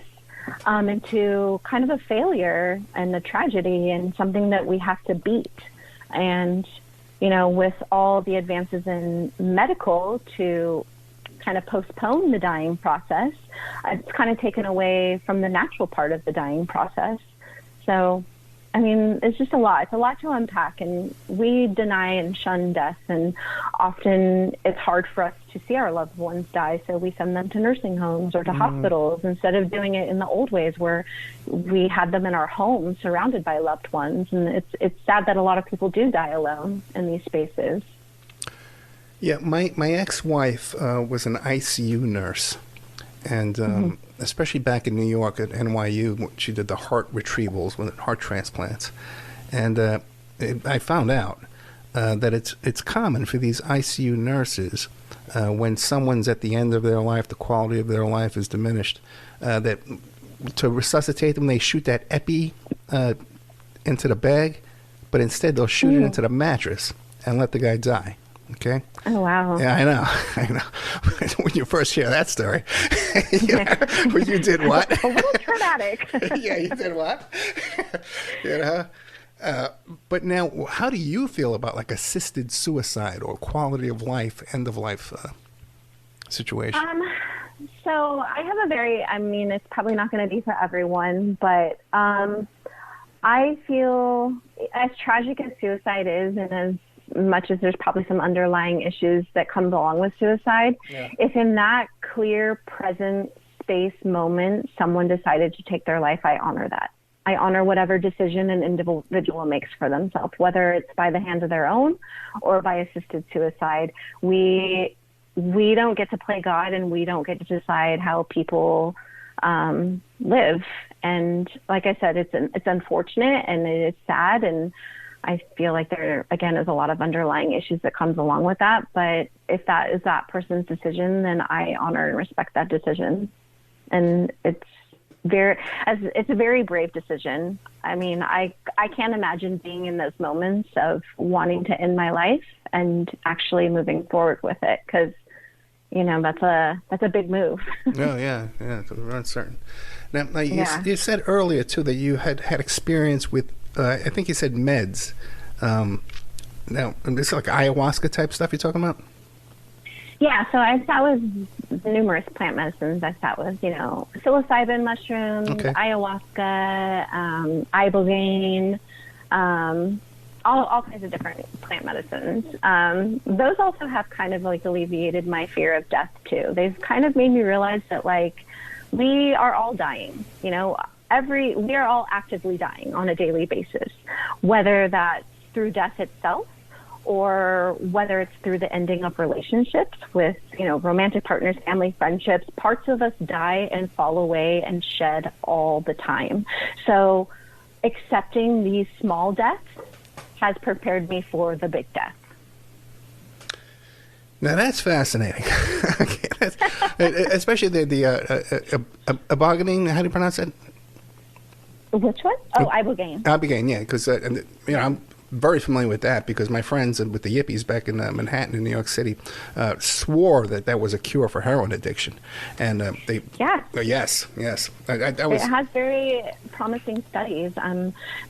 into kind of a failure and a tragedy and something that we have to beat. And, you know, with all the advances in medical to kind of postpone the dying process, it's kind of taken away from the natural part of the dying process. So, I mean, it's just a lot. It's a lot to unpack, and we deny and shun death, and often it's hard for us to see our loved ones die, so we send them to nursing homes or to hospitals instead of doing it in the old ways where we had them in our homes surrounded by loved ones. And it's sad that a lot of people do die alone in these spaces. Yeah, my ex-wife was an ICU nurse, and especially back in New York at NYU, she did the heart retrievals, with heart transplants, and I found out that it's common for these ICU nurses, when someone's at the end of their life, the quality of their life is diminished, that to resuscitate them, they shoot that epi into the bag, but instead they'll shoot it into the mattress and let the guy die. Okay. Oh, wow. Yeah, I know. When you first hear that story, when you did what? A little traumatic. Yeah, you did what? You know. But now, how do you feel about like assisted suicide or quality of life, end of life situation? So I have it's probably not going to be for everyone, but I feel, as tragic as suicide is, and as much as there's probably some underlying issues that come along with suicide, if in that clear, present space moment someone decided to take their life, I honor that. I honor whatever decision an individual makes for themselves, whether it's by the hand of their own or by assisted suicide. We don't get to play God, and we don't get to decide how people live. And like I said, it's unfortunate and it is sad, and I feel like there, again, is a lot of underlying issues that comes along with that. But if that is that person's decision, then I honor and respect that decision. And it's a very brave decision. I mean, I can't imagine being in those moments of wanting to end my life and actually moving forward with it, because, you know, that's a big move. Oh, yeah, it's uncertain. Now you said earlier, too, that you had experience with, I think you said meds. Now, this is like ayahuasca type stuff you're talking about? Yeah, so I sat with numerous plant medicines. I sat with, you know, psilocybin mushrooms, ayahuasca, ibogaine, all kinds of different plant medicines. Those also have kind of like alleviated my fear of death too. They've kind of made me realize that, like, we are all dying, you know, we are all actively dying on a daily basis, whether that's through death itself or whether it's through the ending of relationships with, you know, romantic partners, family, friendships. Parts of us die and fall away and shed all the time. So accepting these small deaths has prepared me for the big death. Now that's fascinating. Especially the ibogaine. How do you pronounce it? Which one? Oh, ibogaine. Ibogaine, yeah, because you know, I'm very familiar with that because my friends with the Yippies back in Manhattan in New York City swore that was a cure for heroin addiction, and they yes. It has very promising studies.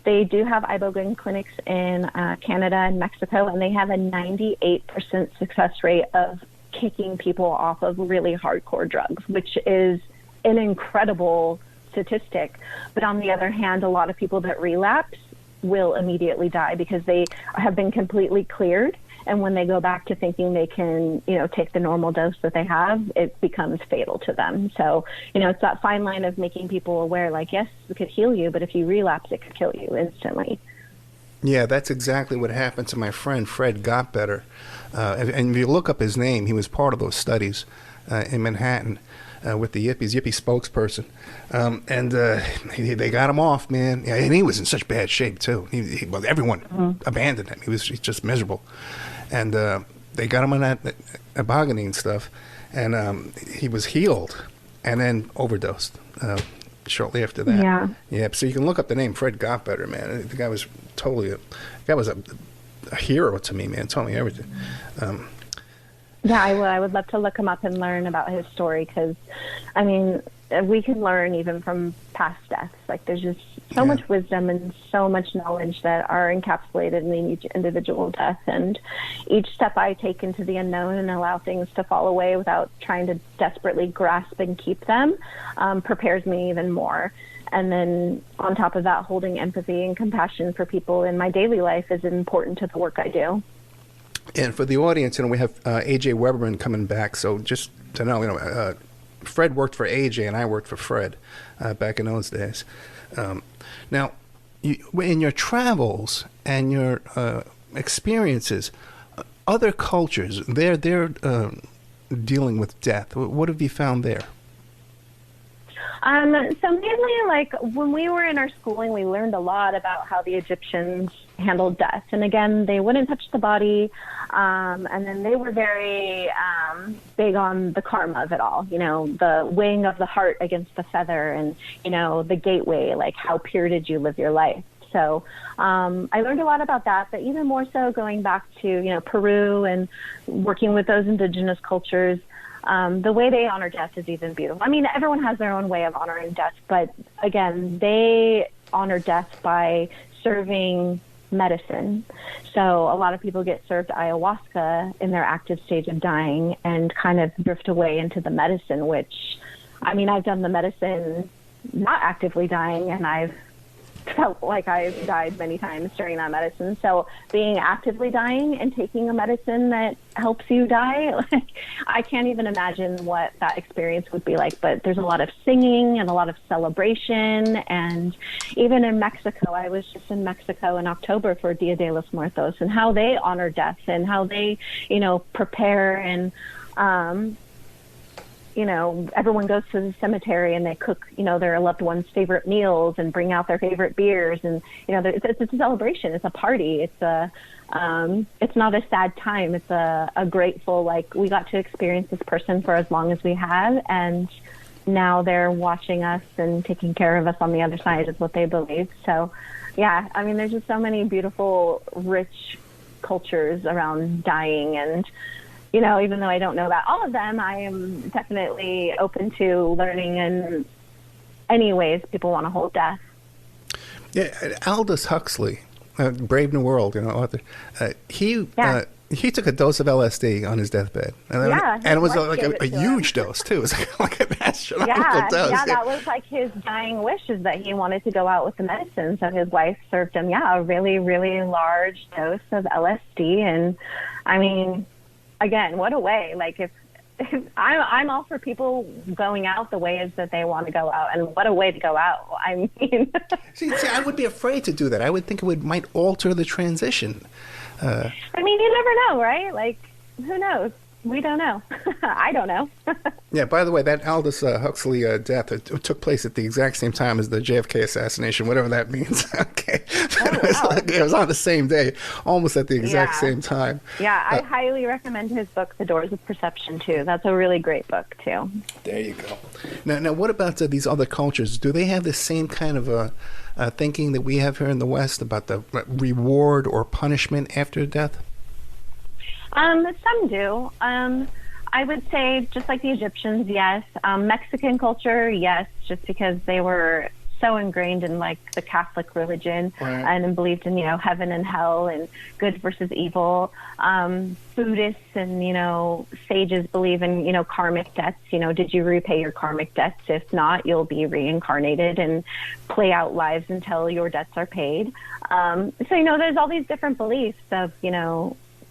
They do have ibogaine clinics in Canada and Mexico, and they have a 98% success rate of kicking people off of really hardcore drugs, which is an incredible statistic. But on the other hand, a lot of people that relapse will immediately die because they have been completely cleared, and when they go back to thinking they can, you know, take the normal dose that they have, it becomes fatal to them. So, you know, it's that fine line of making people aware, like, yes, it could heal you, but if you relapse, it could kill you instantly. Yeah, that's exactly what happened to my friend Fred Gottbetter. And if you look up his name, he was part of those studies in Manhattan with the Yippies, Yippie spokesperson. They got him off, man. Yeah, and he was in such bad shape, too. Well, everyone abandoned him. He's just miserable. And they got him on that abominine stuff, and he was healed and then overdosed shortly after that. Yeah. Yeah, so you can look up the name Fred Gottbetter, man. The guy was totally a hero to me, man. Told me everything. Yeah, I would love to look him up and learn about his story, because, I mean, we can learn even from past deaths. Like, there's just so much wisdom and so much knowledge that are encapsulated in each individual death. And each step I take into the unknown and allow things to fall away without trying to desperately grasp and keep them prepares me even more. And then on top of that, holding empathy and compassion for people in my daily life is important to the work I do. And for the audience, we have A.J. Weberman coming back. So just to know, Fred worked for A.J. and I worked for Fred back in those days. Now, in your travels and your experiences, other cultures, they're dealing with death. What have you found there? So mainly, like, when we were in our schooling, we learned a lot about how the Egyptians handled death. And again, they wouldn't touch the body. And then they were very big on the karma of it all, the weighing of the heart against the feather, and, the gateway, like, how pure did you live your life? So I learned a lot about that, but even more so going back to, Peru and working with those indigenous cultures. The way they honor death is even beautiful. I mean, everyone has their own way of honoring death, but again, they honor death by serving medicine. So a lot of people get served ayahuasca in their active stage of dying and kind of drift away into the medicine, which, I mean, I've done the medicine not actively dying, and I've felt like I've died many times during that medicine. So being actively dying and taking a medicine that helps you die, like, I can't even imagine what that experience would be like. But there's a lot of singing and a lot of celebration. And even in Mexico, I was just in Mexico in October for Dia de los Muertos, and how they honor death and how they, prepare and, everyone goes to the cemetery and they cook, their loved one's favorite meals and bring out their favorite beers. And, it's a celebration. It's a party. It's not a sad time. It's a grateful, like, we got to experience this person for as long as we have. And now they're watching us and taking care of us on the other side is what they believe. So, yeah, I mean, there's just so many beautiful, rich cultures around dying. And, even though I don't know about all of them, I am definitely open to learning in any ways people want to hold death. Yeah, Aldous Huxley, Brave New World, author. He took a dose of LSD on his deathbed. And it was like a huge dose, too. It was like an astronomical dose. Yeah, that was like his dying wish, is that he wanted to go out with the medicine. So his wife served him, a really, really large dose of LSD. And, I mean, again, what a way. Like, if I'm all for people going out the ways that they want to go out, and what a way to go out. I mean, see, I would be afraid to do that. I would think it might alter the transition. I mean, you never know, right? Like, who knows? We don't know. I don't know. Yeah, by the way, that Aldous Huxley death took place at the exact same time as the JFK assassination, whatever that means. Okay. It was on the same day, almost at the exact same time. Yeah, I highly recommend his book, The Doors of Perception, too. That's a really great book, too. There you go. Now what about these other cultures? Do they have the same kind of thinking that we have here in the West about the reward or punishment after death? Some do. I would say, just like the Egyptians, yes. Mexican culture, yes, just because they were so ingrained in, like, the Catholic religion, and believed in, heaven and hell and good versus evil. Buddhists and, sages believe in, karmic debts. Did you repay your karmic debts? If not, you'll be reincarnated and play out lives until your debts are paid. So, there's all these different beliefs of,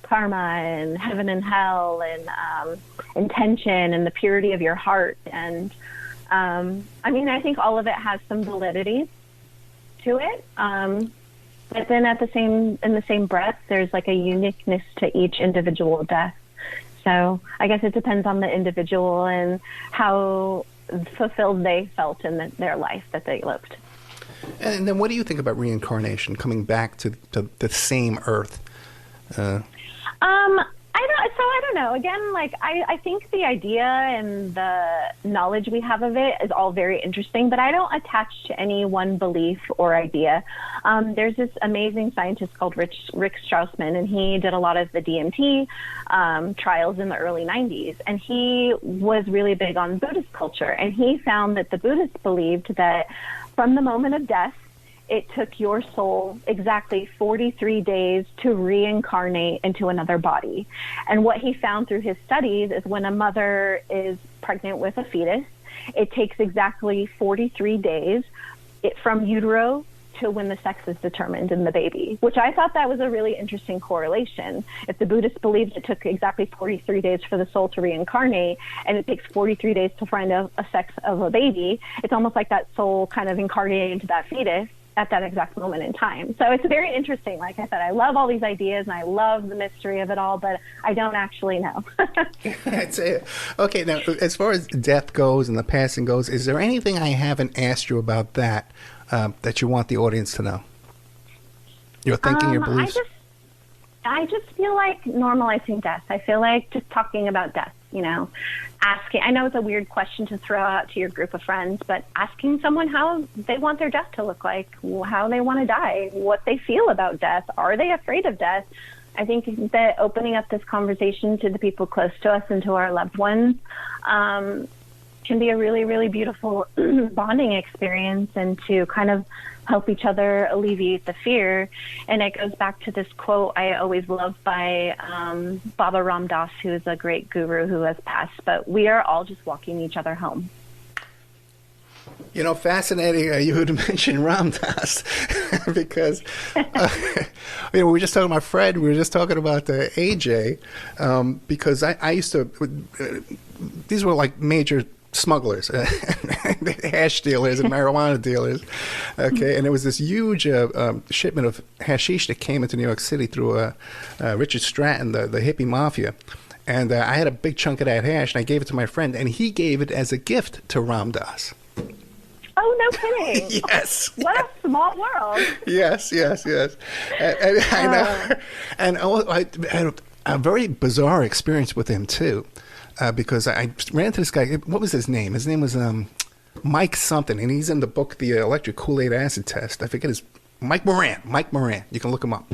karma and heaven and hell and intention and the purity of your heart. And I mean, I think all of it has some validity to it. But But then in the same breath, there's like a uniqueness to each individual death. So I guess it depends on the individual and how fulfilled they felt in their life that they lived. And then what do you think about reincarnation, coming back to the same earth? I don't know. Again, like I think the idea and the knowledge we have of it is all very interesting, but I don't attach to any one belief or idea. There's this amazing scientist called Rick Strassman, and he did a lot of the DMT trials in the early 90s, and he was really big on Buddhist culture, and he found that the Buddhists believed that from the moment of death, it took your soul exactly 43 days to reincarnate into another body. And what he found through his studies is when a mother is pregnant with a fetus, it takes exactly 43 days from utero to when the sex is determined in the baby, which I thought that was a really interesting correlation. If the Buddhists believed it took exactly 43 days for the soul to reincarnate, and it takes 43 days to find a sex of a baby, it's almost like that soul kind of incarnated into that fetus at that exact moment in time. So it's very interesting. Like I said, I love all these ideas and I love the mystery of it all, but I don't actually know. I'd say, okay, now as far as death goes and the passing goes, is there anything I haven't asked you about that that you want the audience to know? Your thinking, your beliefs? I just feel like normalizing death. I feel like just talking about death, asking. I know it's a weird question to throw out to your group of friends, but asking someone how they want their death to look like, how they want to die, what they feel about death. Are they afraid of death? I think that opening up this conversation to the people close to us and to our loved ones can be a really, really beautiful bonding experience, and to kind of help each other alleviate the fear. And it goes back to this quote I always love by Baba Ram Dass, who is a great guru who has passed, but we are all just walking each other home. Fascinating you would mention Ram Dass because, we were just talking about Fred, we were just talking about AJ, because I used to, these were like major smugglers, hash dealers and marijuana dealers, okay? And there was this huge shipment of hashish that came into New York City through Richard Stratton, the hippie mafia. And I had a big chunk of that hash, and I gave it to my friend, and he gave it as a gift to Ram Dass. Oh, no kidding. Yes. What a small world. Yes. And I know. And I had a very bizarre experience with him, too. Because I ran into this guy. What was his name? His name was Mike something, and he's in the book, The Electric Kool-Aid Acid Test. I forget his... Mike Moran. You can look him up.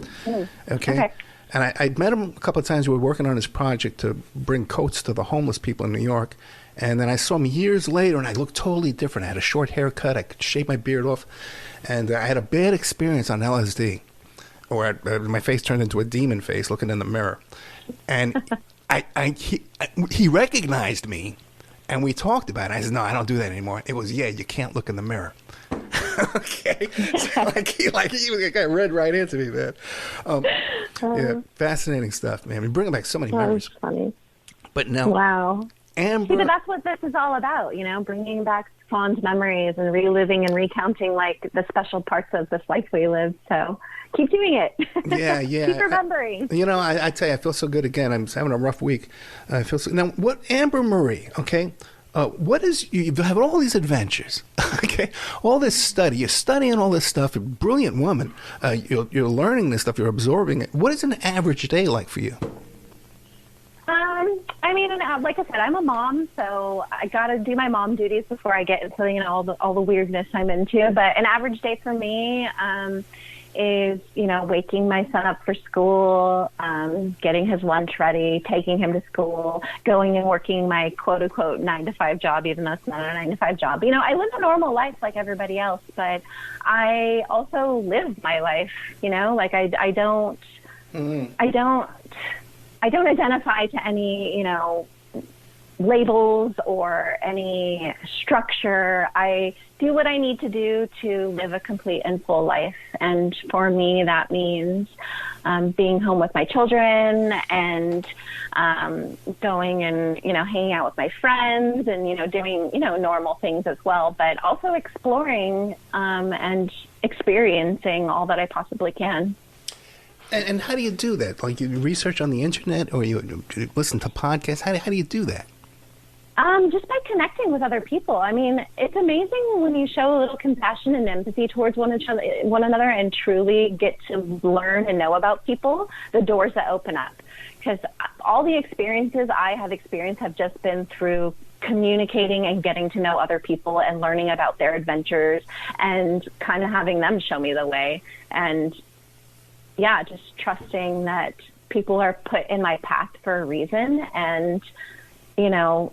Okay? And I met him a couple of times. We were working on his project to bring coats to the homeless people in New York. And then I saw him years later, and I looked totally different. I had a short haircut. I could shave my beard off. And I had a bad experience on LSD, where my face turned into a demon face looking in the mirror. And... he recognized me, and we talked about it. I said, "No, I don't do that anymore." It was, "Yeah, you can't look in the mirror." Okay, so he got read right into me, man. Yeah, fascinating stuff, man. We bring back so many memories. That's funny. But now, wow, Ambra, see, but that's what this is all about, bringing back fond memories and reliving and recounting like the special parts of this life we lived. So. Keep doing it. Yeah. Keep remembering. I tell you, I feel so good again. I'm having a rough week. I feel so. Now, what Ambra Marie? Okay, what is you have all these adventures? Okay, all this study. You're studying all this stuff. You're a brilliant woman. You're learning this stuff. You're absorbing it. What is an average day like for you? Like I said, I'm a mom, so I got to do my mom duties before I get into all the weirdness I'm into. But an average day for me. Is, waking my son up for school, getting his lunch ready, taking him to school, going and working my quote-unquote 9-to-5 job, even though it's not a 9-to-5 job. I live a normal life like everybody else, but I also live my life, like I don't identify to any, labels or any structure. I do what I need to do to live a complete and full life. And for me, that means being home with my children and going and, hanging out with my friends and, doing, normal things as well, but also exploring and experiencing all that I possibly can. And how do you do that? Like, you research on the internet, or you listen to podcasts? How do you do that? Just by connecting with other people. I mean, it's amazing when you show a little compassion and empathy towards one another and truly get to learn and know about people, the doors that open up. Because all the experiences I have experienced have just been through communicating and getting to know other people and learning about their adventures and kind of having them show me the way. And yeah, just trusting that people are put in my path for a reason and,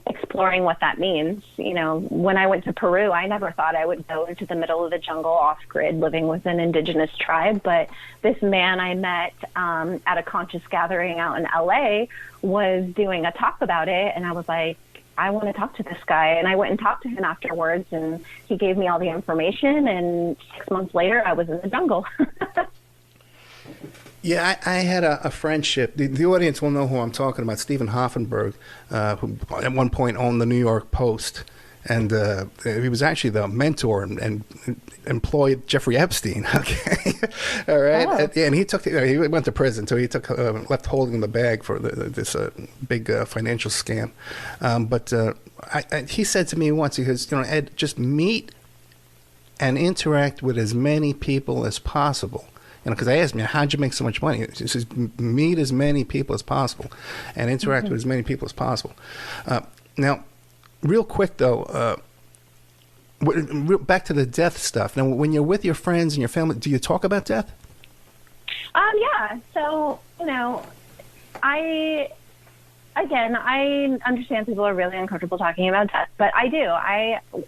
exploring what that means. When I went to Peru, I never thought I would go into the middle of the jungle off grid living with an indigenous tribe. But this man I met at a conscious gathering out in LA was doing a talk about it. And I was like, I want to talk to this guy. And I went and talked to him afterwards, and he gave me all the information. And 6 months later, I was in the jungle. Yeah, I had a friendship. The audience will know who I'm talking about. Stephen Hoffenberg, who at one point owned the New York Post, and he was actually the mentor and employed Jeffrey Epstein. Okay, all right, Oh. and he went to prison, so he left holding the bag for this big financial scam. But he said to me once, he goes, Ed, just meet and interact with as many people as possible. Because I asked him, how'd you make so much money? He says, meet as many people as possible and interact with as many people as possible. Now, real quick, though, back to the death stuff. Now, when you're with your friends and your family, do you talk about death? Yeah. So, I understand people are really uncomfortable talking about death, but I do.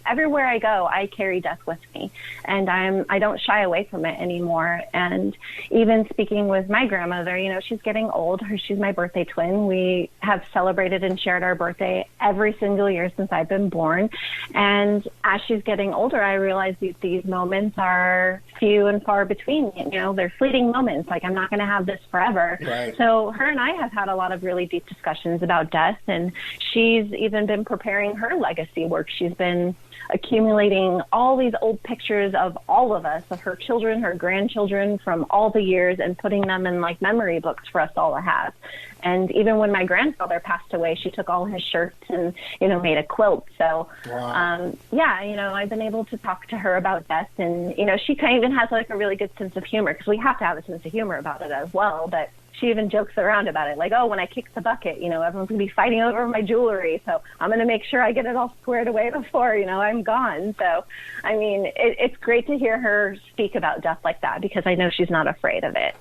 Everywhere I go, I carry death with me, and I don't shy away from it anymore. And even speaking with my grandmother, she's getting old. She's my birthday twin. We have celebrated and shared our birthday every single year since I've been born. And as she's getting older, I realize these moments are few and far between. They're fleeting moments. Like, I'm not going to have this forever. Right. So her and I have had a lot of really deep discussions about death, and she's even been preparing her legacy work. She's been accumulating all these old pictures of all of us, of her children, her grandchildren from all the years, and putting them in like memory books for us all to have. And even when my grandfather passed away, she took all his shirts and, made a quilt. So, Wow. I've been able to talk to her about death. And, she kind of even has like a really good sense of humor, because we have to have a sense of humor about it as well. But she even jokes around about it. Like, oh, when I kick the bucket, everyone's going to be fighting over my jewelry. So I'm going to make sure I get it all squared away before, I'm gone. So, I mean, it's great to hear her speak about death like that, because I know she's not afraid of it.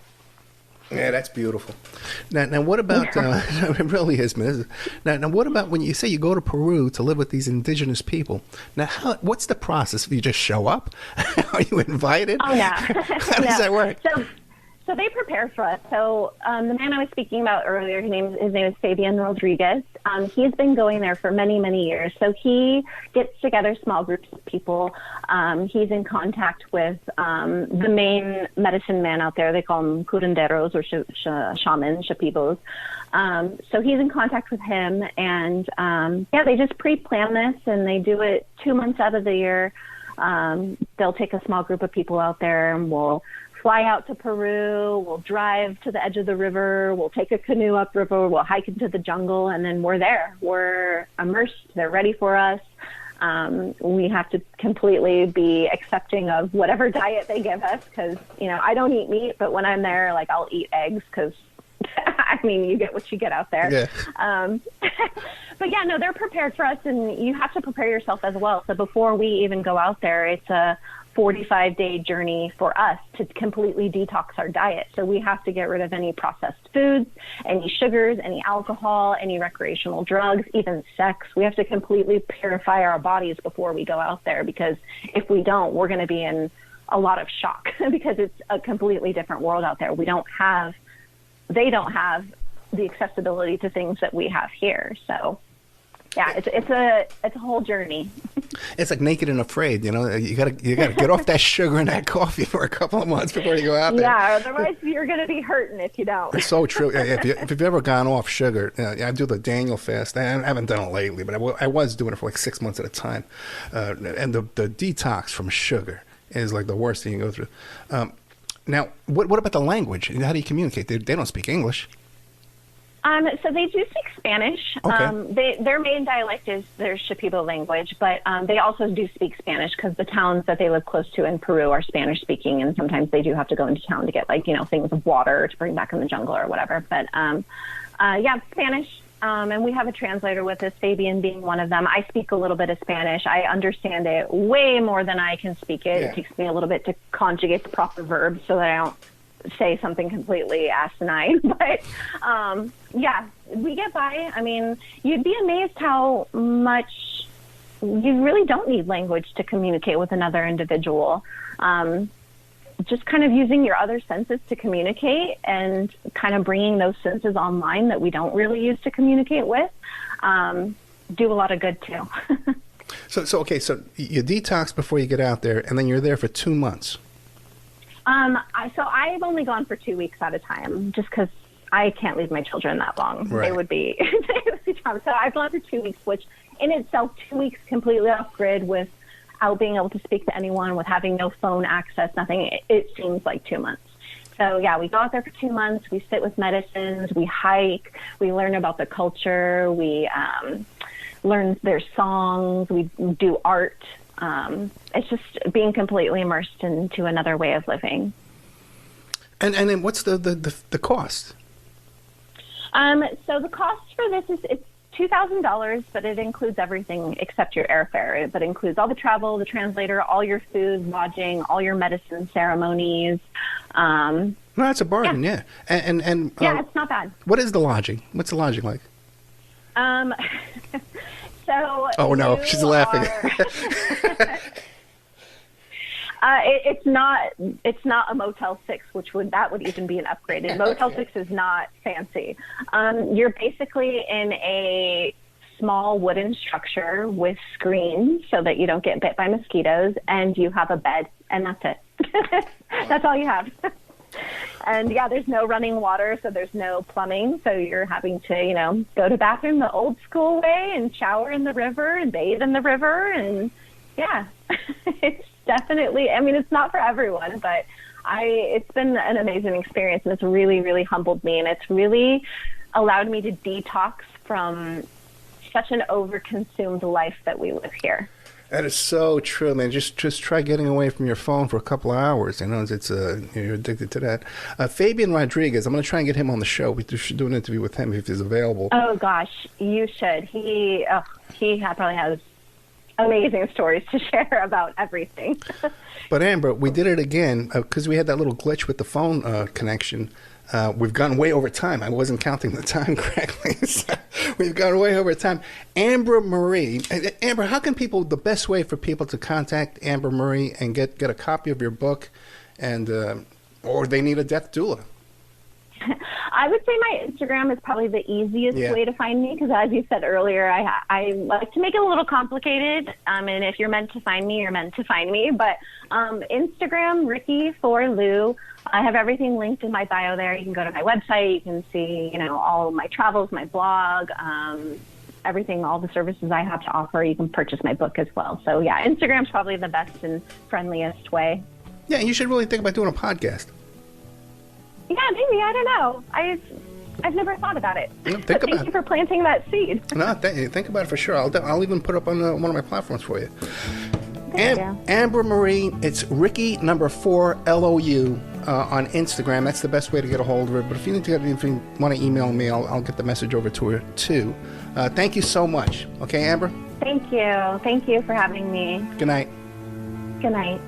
Yeah, that's beautiful. Now what about, it really is, man. Now, what about when you say you go to Peru to live with these indigenous people? Now, what's the process? You just show up? Are you invited? Oh, no. How does that work? So they prepare for us. So the man I was speaking about earlier, his name is Fabian Rodriguez. He's been going there for many, many years. So he gets together small groups of people. He's in contact with the main medicine man out there. They call them curanderos, or shamans, shapibos. So he's in contact with him. And, they just pre-plan this, and they do it 2 months out of the year. They'll take a small group of people out there, and we'll fly out to Peru, we'll drive to the edge of the river, we'll take a canoe upriver, we'll hike into the jungle, and then we're there. We're immersed. They're ready for us. We have to completely be accepting of whatever diet they give us, because, I don't eat meat, but when I'm there, like, I'll eat eggs, because, you get what you get out there. Yeah. But yeah, no, they're prepared for us, and you have to prepare yourself as well. So before we even go out there, it's a 45-day journey for us to completely detox our diet. So we have to get rid of any processed foods, any sugars, any alcohol, any recreational drugs, even sex. We have to completely purify our bodies before we go out there, because if we don't, we're going to be in a lot of shock because it's a completely different world out there. They don't have the accessibility to things that we have here. So Yeah, it's a whole journey. It's like Naked and Afraid, you know. You gotta get off that sugar and that coffee for a couple of months before you go out there. Yeah, otherwise you're gonna be hurting if you don't. It's so true. If you've ever gone off sugar, I do the Daniel fast. I haven't done it lately, but I was doing it for like 6 months at a time. And the detox from sugar is like the worst thing you go through. Now, what about the language? How do you communicate? They don't speak English. So they do speak Spanish. Okay. Their main dialect is their Shipibo language, but they also do speak Spanish because the towns that they live close to in Peru are Spanish speaking, and sometimes they do have to go into town to get things of water to bring back in the jungle or whatever. But Spanish. And we have a translator with us, Fabian being one of them. I speak a little bit of Spanish. I understand it way more than I can speak it. Yeah. It takes me a little bit to conjugate the proper verbs so that I don't say something completely asinine. But we get by. I mean, you'd be amazed how much you really don't need language to communicate with another individual. Just kind of using your other senses to communicate and kind of bringing those senses online that we don't really use to communicate with do a lot of good too. So you detox before you get out there, and then you're there for 2 months. So I've only gone for 2 weeks at a time, just because I can't leave my children that long. Right. They would be traumatized. So I've gone for 2 weeks, which in itself, 2 weeks completely off grid without being able to speak to anyone, with having no phone access, nothing. It seems like 2 months. So yeah, we go out there for 2 months. We sit with medicines. We hike. We learn about the culture. We learn their songs. We do art. It's just being completely immersed into another way of living. And then what's the cost? So the cost for this it's $2,000, but it includes everything except your airfare. But it includes all the travel, the translator, all your food, lodging, all your medicine ceremonies. No, that's a bargain, yeah. And it's not bad. What is the lodging? What's the lodging like? So oh no, she's laughing. It's not a Motel 6, that would even be an upgraded. Motel 6 is not fancy. You're basically in a small wooden structure with screens so that you don't get bit by mosquitoes, and you have a bed, and that's it. That's all you have. And yeah, there's no running water, so there's no plumbing. So you're having to, go to the bathroom the old school way and shower in the river and bathe in the river. And yeah, it's definitely, it's not for everyone, but it's been an amazing experience, and it's really, really humbled me. And it's really allowed me to detox from such an overconsumed life that we live here. That is so true, man. Just try getting away from your phone for a couple of hours. It's you're addicted to that. Fabian Rodriguez, I'm going to try and get him on the show. We should do an interview with him if he's available. Oh gosh, you should. He probably has amazing stories to share about everything. But Ambra, we did it again because we had that little glitch with the phone connection. We've gone way over time. I wasn't counting the time correctly. So we've gone way over time. Ambra Marie. Ambra, how can the best way for people to contact Ambra Marie and get a copy of your book, and or they need a death doula? I would say my Instagram is probably the easiest way to find me, because as you said earlier, I like to make it a little complicated. And if you're meant to find me, you're meant to find me. But Instagram, Ricky for Lou. I have everything linked in my bio there. You can go to my website. You can see, all my travels, my blog, everything, all the services I have to offer. You can purchase my book as well. So yeah, Instagram's probably the best and friendliest way. Yeah, you should really think about doing a podcast. Yeah, maybe. I don't know. I've never thought about it. Thank you for planting that seed. No, think about it for sure. I'll even put up on one of my platforms for you. Ambra Marie, it's Ricky number 4 LOU on Instagram. That's the best way to get a hold of her. But if you want to email me, I'll get the message over to her too. Thank you so much. Okay, Ambra? Thank you. Thank you for having me. Good night. Good night.